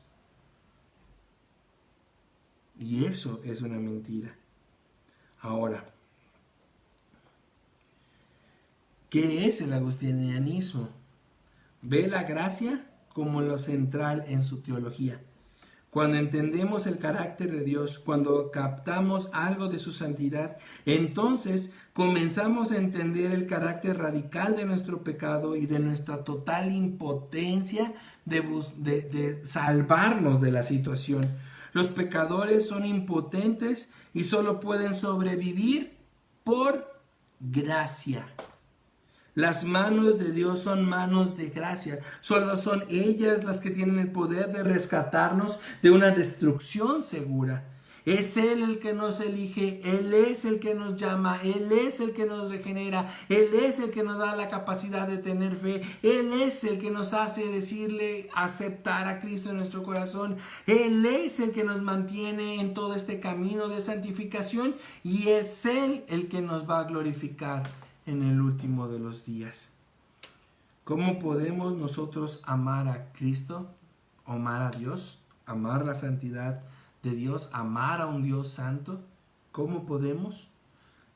Y eso es una mentira. Ahora, ¿qué es el agustinianismo? Ve la gracia como lo central en su teología. Cuando entendemos el carácter de Dios, cuando captamos algo de su santidad, entonces comenzamos a entender el carácter radical de nuestro pecado y de nuestra total impotencia de salvarnos de la situación. Los pecadores son impotentes y solo pueden sobrevivir por gracia. Las manos de Dios son manos de gracia. Solo son ellas las que tienen el poder de rescatarnos de una destrucción segura. Es Él el que nos elige, Él es el que nos llama, Él es el que nos regenera, Él es el que nos da la capacidad de tener fe, Él es el que nos hace decirle, aceptar a Cristo en nuestro corazón, Él es el que nos mantiene en todo este camino de santificación y es Él el que nos va a glorificar en el último de los días. ¿Cómo podemos nosotros amar a Cristo, amar a Dios, amar la santidad de Dios, amar a un Dios santo? ¿Cómo podemos?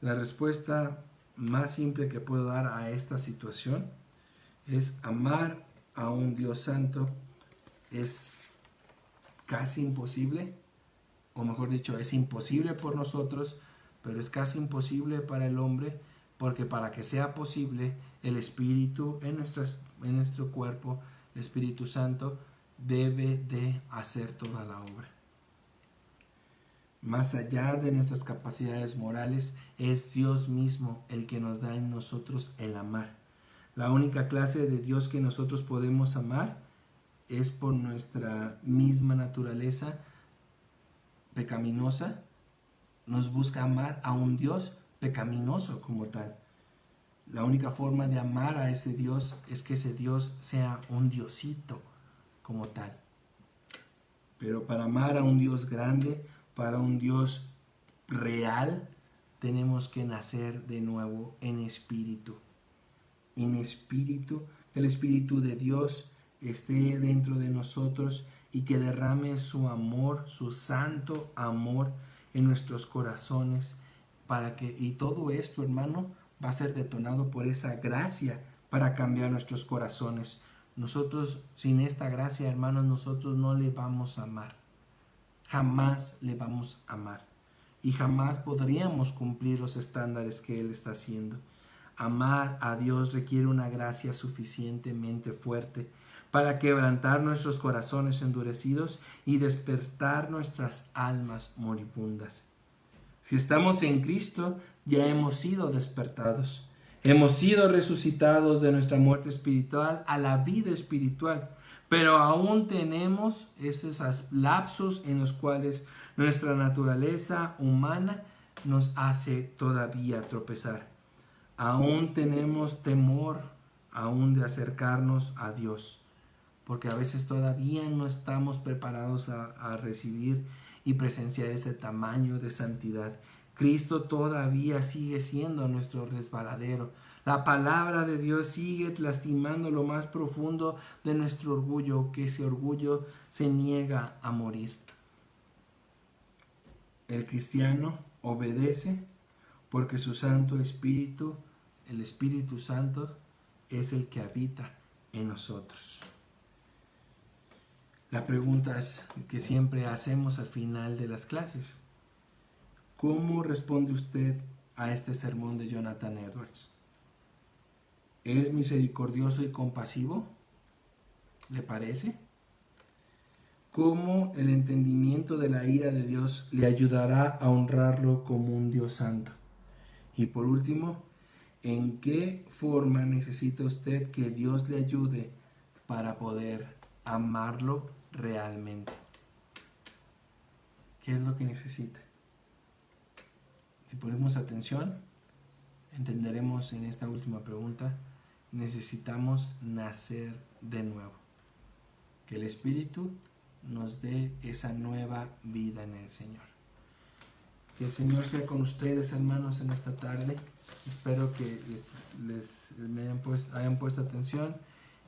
La respuesta más simple que puedo dar a esta situación es amar a un Dios santo es casi imposible, o mejor dicho, es imposible por nosotros, pero es casi imposible para el hombre, porque para que sea posible, el Espíritu en nuestro cuerpo, el Espíritu Santo, debe de hacer toda la obra. Más allá de nuestras capacidades morales, es Dios mismo el que nos da en nosotros el amar. La única clase de Dios que nosotros podemos amar es por nuestra misma naturaleza pecaminosa. Nos busca amar a un Dios pecaminoso como tal. La única forma de amar a ese Dios es que ese Dios sea un Diosito como tal. Pero para amar a un Dios grande, para un Dios real, tenemos que nacer de nuevo en espíritu. En espíritu, que el Espíritu de Dios esté dentro de nosotros y que derrame su amor, su santo amor en nuestros corazones, y todo esto, hermano, va a ser detonado por esa gracia para cambiar nuestros corazones. Nosotros, sin esta gracia, hermanos, nosotros no le vamos a amar. Jamás le vamos a amar. Y jamás podríamos cumplir los estándares que Él está haciendo. Amar a Dios requiere una gracia suficientemente fuerte para quebrantar nuestros corazones endurecidos y despertar nuestras almas moribundas. Si estamos en Cristo, ya hemos sido despertados. Hemos sido resucitados de nuestra muerte espiritual a la vida espiritual. Pero aún tenemos esos lapsos en los cuales nuestra naturaleza humana nos hace todavía tropezar. Aún tenemos temor aún de acercarnos a Dios, porque a veces todavía no estamos preparados a recibir y presenciar ese tamaño de santidad. Cristo todavía sigue siendo nuestro resbaladero. La palabra de Dios sigue lastimando lo más profundo de nuestro orgullo, que ese orgullo se niega a morir. El cristiano obedece porque su Santo Espíritu, el Espíritu Santo, es el que habita en nosotros. La pregunta es que siempre hacemos al final de las clases: ¿cómo responde usted a este sermón de Jonathan Edwards? ¿Es misericordioso y compasivo? ¿Le parece? ¿Cómo el entendimiento de la ira de Dios le ayudará a honrarlo como un Dios santo? Y por último, ¿en qué forma necesita usted que Dios le ayude para poder amarlo realmente? ¿Qué es lo que necesita? Si ponemos atención, entenderemos en esta última pregunta: necesitamos nacer de nuevo. Que el Espíritu nos dé esa nueva vida en el Señor. Que el Señor sea con ustedes, hermanos, en esta tarde. Espero que me hayan puesto atención.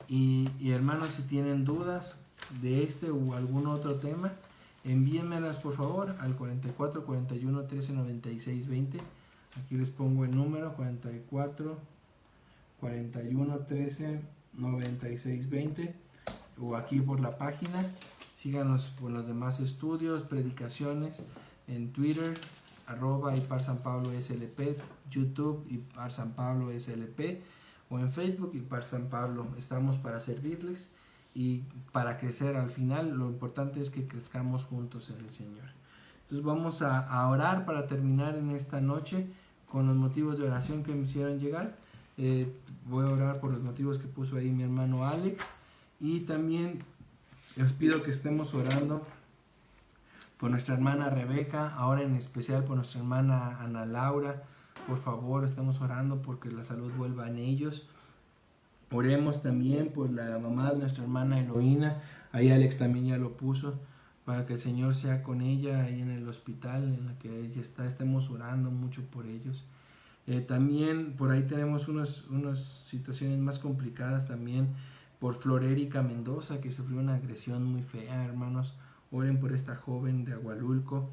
Y hermanos, si tienen dudas de este o algún otro tema, envíenmelas por favor al 44 41 13 96 20. Aquí les pongo el número: 44 41 13 96 20, o aquí por la página. Síganos por los demás estudios, predicaciones en Twitter, @IparSanPabloSLP, YouTube IparSanPabloSLP, o en Facebook IparSanPablo. Estamos para servirles y para crecer. Al final lo importante es que crezcamos juntos en el Señor. Entonces vamos a orar para terminar en esta noche con los motivos de oración que me hicieron llegar. Voy a orar por los motivos que puso ahí mi hermano Alex, y también les pido que estemos orando por nuestra hermana Rebeca, ahora en especial por nuestra hermana Ana Laura. Por favor, estamos orando porque la salud vuelva en ellos. Oremos también por la mamá de nuestra hermana Eloína, ahí Alex también ya lo puso, para que el Señor sea con ella ahí en el hospital en la que ella está. Estemos orando mucho por ellos. También por ahí tenemos unas situaciones más complicadas también por Florérica Mendoza, que sufrió una agresión muy fea, hermanos. Oren por esta joven de Agualulco.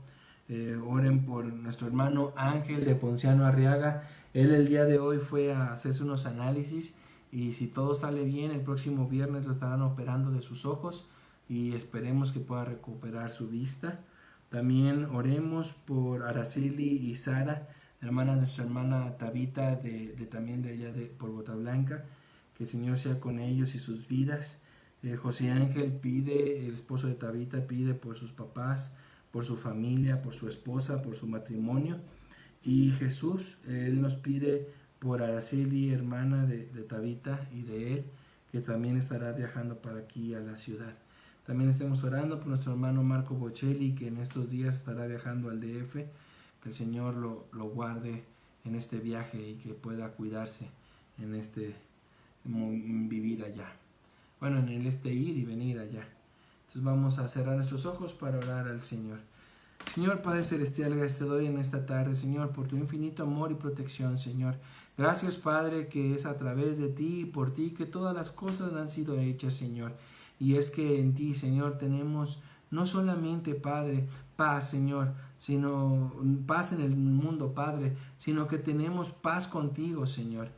Oren por nuestro hermano Ángel de Ponciano Arriaga. Él el día de hoy fue a hacerse unos análisis, y si todo sale bien, el próximo viernes lo estarán operando de sus ojos y esperemos que pueda recuperar su vista. También oremos por Araceli y Sara, hermanas de nuestra hermana Tabita también de allá por Bota Blanca. Que el Señor sea con ellos y sus vidas. José Ángel pide, el esposo de Tabita pide por sus papás, por su familia, por su esposa, por su matrimonio. Y Jesús, Él nos pide por Araceli, hermana de Tabita y de él, que también estará viajando para aquí a la ciudad. También estemos orando por nuestro hermano Marco Bocelli, que en estos días estará viajando al DF, que el Señor lo guarde en este viaje y que pueda cuidarse en este vivir allá. Bueno, en este ir y venir allá. Entonces vamos a cerrar nuestros ojos para orar al Señor. Señor Padre Celestial, gracias te doy en esta tarde, Señor, por tu infinito amor y protección, Señor. Gracias, Padre, que es a través de ti y por ti que todas las cosas han sido hechas, Señor. Y es que en ti, Señor, tenemos no solamente, Padre, paz, Señor, sino paz en el mundo, Padre, sino que tenemos paz contigo, Señor.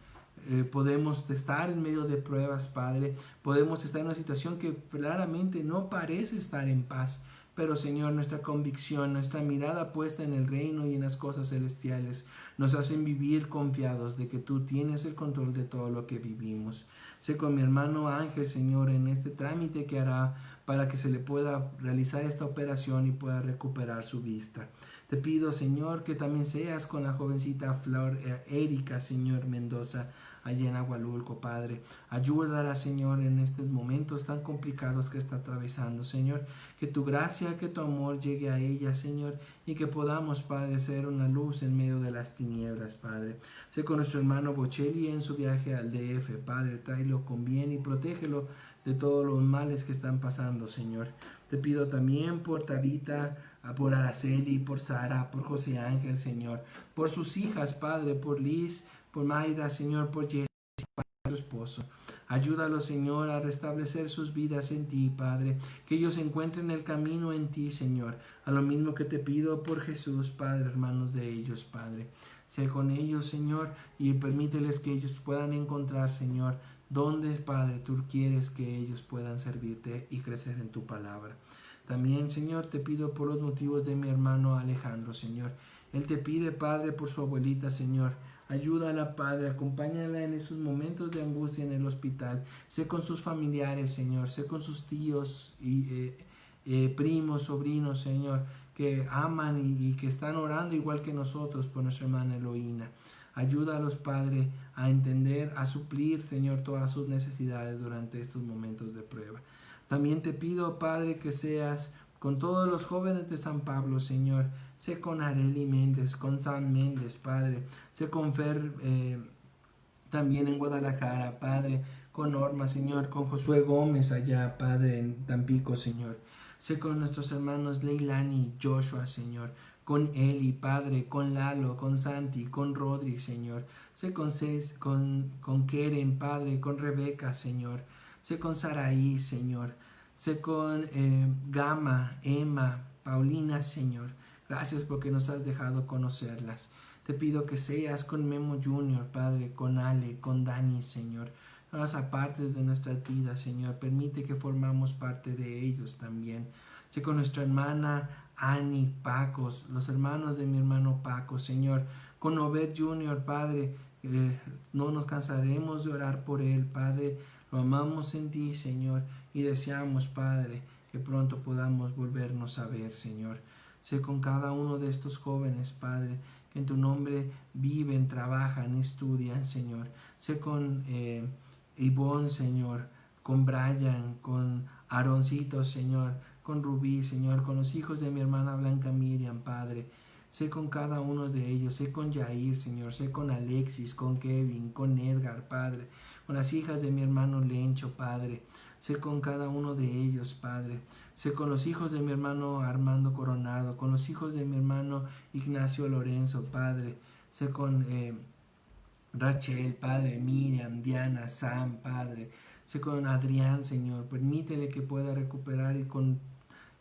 Podemos estar en medio de pruebas, Padre. Podemos estar en una situación que claramente no parece estar en paz. Pero, Señor, nuestra convicción, nuestra mirada puesta en el reino y en las cosas celestiales nos hacen vivir confiados de que tú tienes el control de todo lo que vivimos. Sé con mi hermano Ángel, Señor, en este trámite que hará para que se le pueda realizar esta operación y pueda recuperar su vista. Te pido, Señor, que también seas con la jovencita Flor Erika, Señor Mendoza, allá en Agualulco, Padre. Ayúdala, Señor, en estos momentos tan complicados que está atravesando, Señor. Que tu gracia, que tu amor llegue a ella, Señor, y que podamos, Padre, ser una luz en medio de las tinieblas, Padre. Sé con nuestro hermano Bocelli en su viaje al DF, Padre. Tráelo con bien y protégelo de todos los males que están pasando, Señor. Te pido también por Tabita, por Araceli, por Sara, por José Ángel, Señor. Por sus hijas, Padre, por Liz, por Maida, Señor, por Jessica, por su esposo. Ayúdalos, Señor, a restablecer sus vidas en ti, Padre. Que ellos encuentren el camino en ti, Señor. A lo mismo que te pido por Jesús, Padre, hermanos de ellos, Padre. Sé con ellos, Señor, y permíteles que ellos puedan encontrar, Señor, donde, Padre, tú quieres que ellos puedan servirte y crecer en tu palabra. También, Señor, te pido por los motivos de mi hermano Alejandro, Señor. Él te pide, Padre, por su abuelita, Señor. Ayúdala, Padre, acompáñala en esos momentos de angustia en el hospital. Sé con sus familiares, Señor, sé con sus tíos y primos, sobrinos, Señor, que aman y que están orando igual que nosotros por nuestra hermana Eloína. Ayúdalos, Padre, a entender, a suplir, Señor, todas sus necesidades durante estos momentos de prueba. También te pido, Padre, que seas con todos los jóvenes de San Pablo, Señor. Sé con Areli Méndez, con San Méndez, Padre. Sé con Fer, también en Guadalajara, Padre. Con Norma, Señor. Con Josué Gómez allá, Padre, en Tampico, Señor. Sé con nuestros hermanos Leilani, Joshua, Señor. Con Eli, Padre, con Lalo, con Santi, con Rodri, Señor. Sé con Keren, Padre, con Rebeca, Señor. Sé con Saraí, Señor. Sé con Gama, Emma, Paulina, Señor. Gracias porque nos has dejado conocerlas. Te pido que seas con Memo Junior, Padre, con Ale, con Dani, Señor. No las apartes de nuestras vidas, Señor. Permite que formamos parte de ellos también. Sé con nuestra hermana Ani, Paco, los hermanos de mi hermano Paco, Señor. Con Obed Junior, Padre, no nos cansaremos de orar por él, Padre. Lo amamos en ti, Señor, y deseamos, Padre, que pronto podamos volvernos a ver, Señor. Sé con cada uno de estos jóvenes, Padre, que en tu nombre viven, trabajan, estudian, Señor. Sé con Ivonne, Señor, con Brian, con Aaroncito, Señor, con Rubí, Señor, con los hijos de mi hermana Blanca Miriam, Padre. Sé con cada uno de ellos, sé con Jair, Señor, sé con Alexis, con Kevin, con Edgar, Padre, con las hijas de mi hermano Lencho, Padre. Sé con cada uno de ellos, Padre. Sé con los hijos de mi hermano Armando Coronado, con los hijos de mi hermano Ignacio Lorenzo, Padre. Sé con Rachel, Padre, Miriam, Diana, Sam, Padre. Sé con Adrián, Señor. Permítele que pueda recuperar y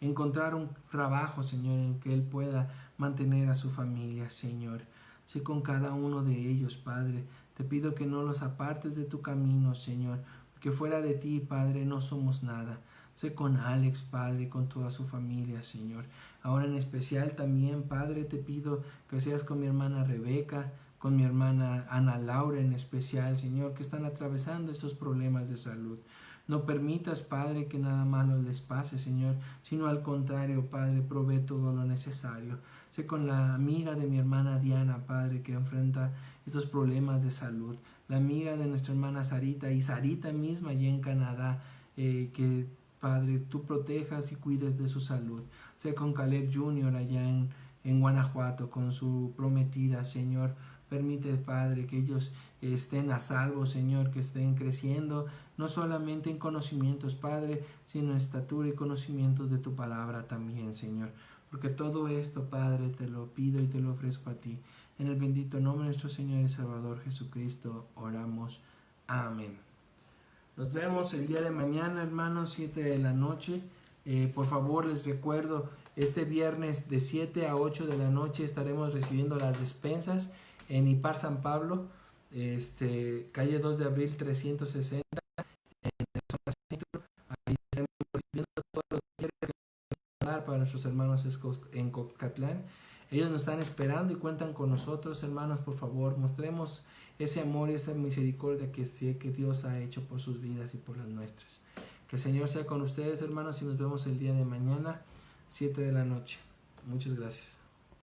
encontrar un trabajo, Señor, en que él pueda mantener a su familia, Señor. Sé con cada uno de ellos, Padre. Te pido que no los apartes de tu camino, Señor, porque fuera de ti, Padre, no somos nada. Sé con Alex, Padre, con toda su familia, Señor. Ahora en especial también, Padre, te pido que seas con mi hermana Rebeca, con mi hermana Ana Laura en especial, Señor, que están atravesando estos problemas de salud. No permitas, Padre, que nada malo les pase, Señor, sino al contrario, Padre, provee todo lo necesario. Sé con la amiga de mi hermana Diana, Padre, que enfrenta estos problemas de salud. La amiga de nuestra hermana Sarita y Sarita misma allá en Canadá, que, Padre, tú protejas y cuides de su salud. Sé con Caleb Jr. allá en Guanajuato, con su prometida, Señor. Permite, Padre, que ellos estén a salvo, Señor, que estén creciendo, no solamente en conocimientos, Padre, sino en estatura y conocimientos de tu palabra también, Señor. Porque todo esto, Padre, te lo pido y te lo ofrezco a ti. En el bendito nombre de nuestro Señor y Salvador Jesucristo, oramos. Amén. Nos vemos el día de mañana, hermanos, 7 de la noche. Por favor, les recuerdo, este viernes de 7 a 8 de la noche estaremos recibiendo las despensas en IPAR San Pablo, calle 2 de abril 360, en la zona centro. Ahí estaremos recibiendo todos los víveres para nuestros hermanos en Coccatlán. Ellos nos están esperando y cuentan con nosotros, hermanos. Por favor, mostremos ese amor y esa misericordia que Dios ha hecho por sus vidas y por las nuestras. Que el Señor sea con ustedes, hermanos, y nos vemos el día de mañana, 7 de la noche. Muchas gracias.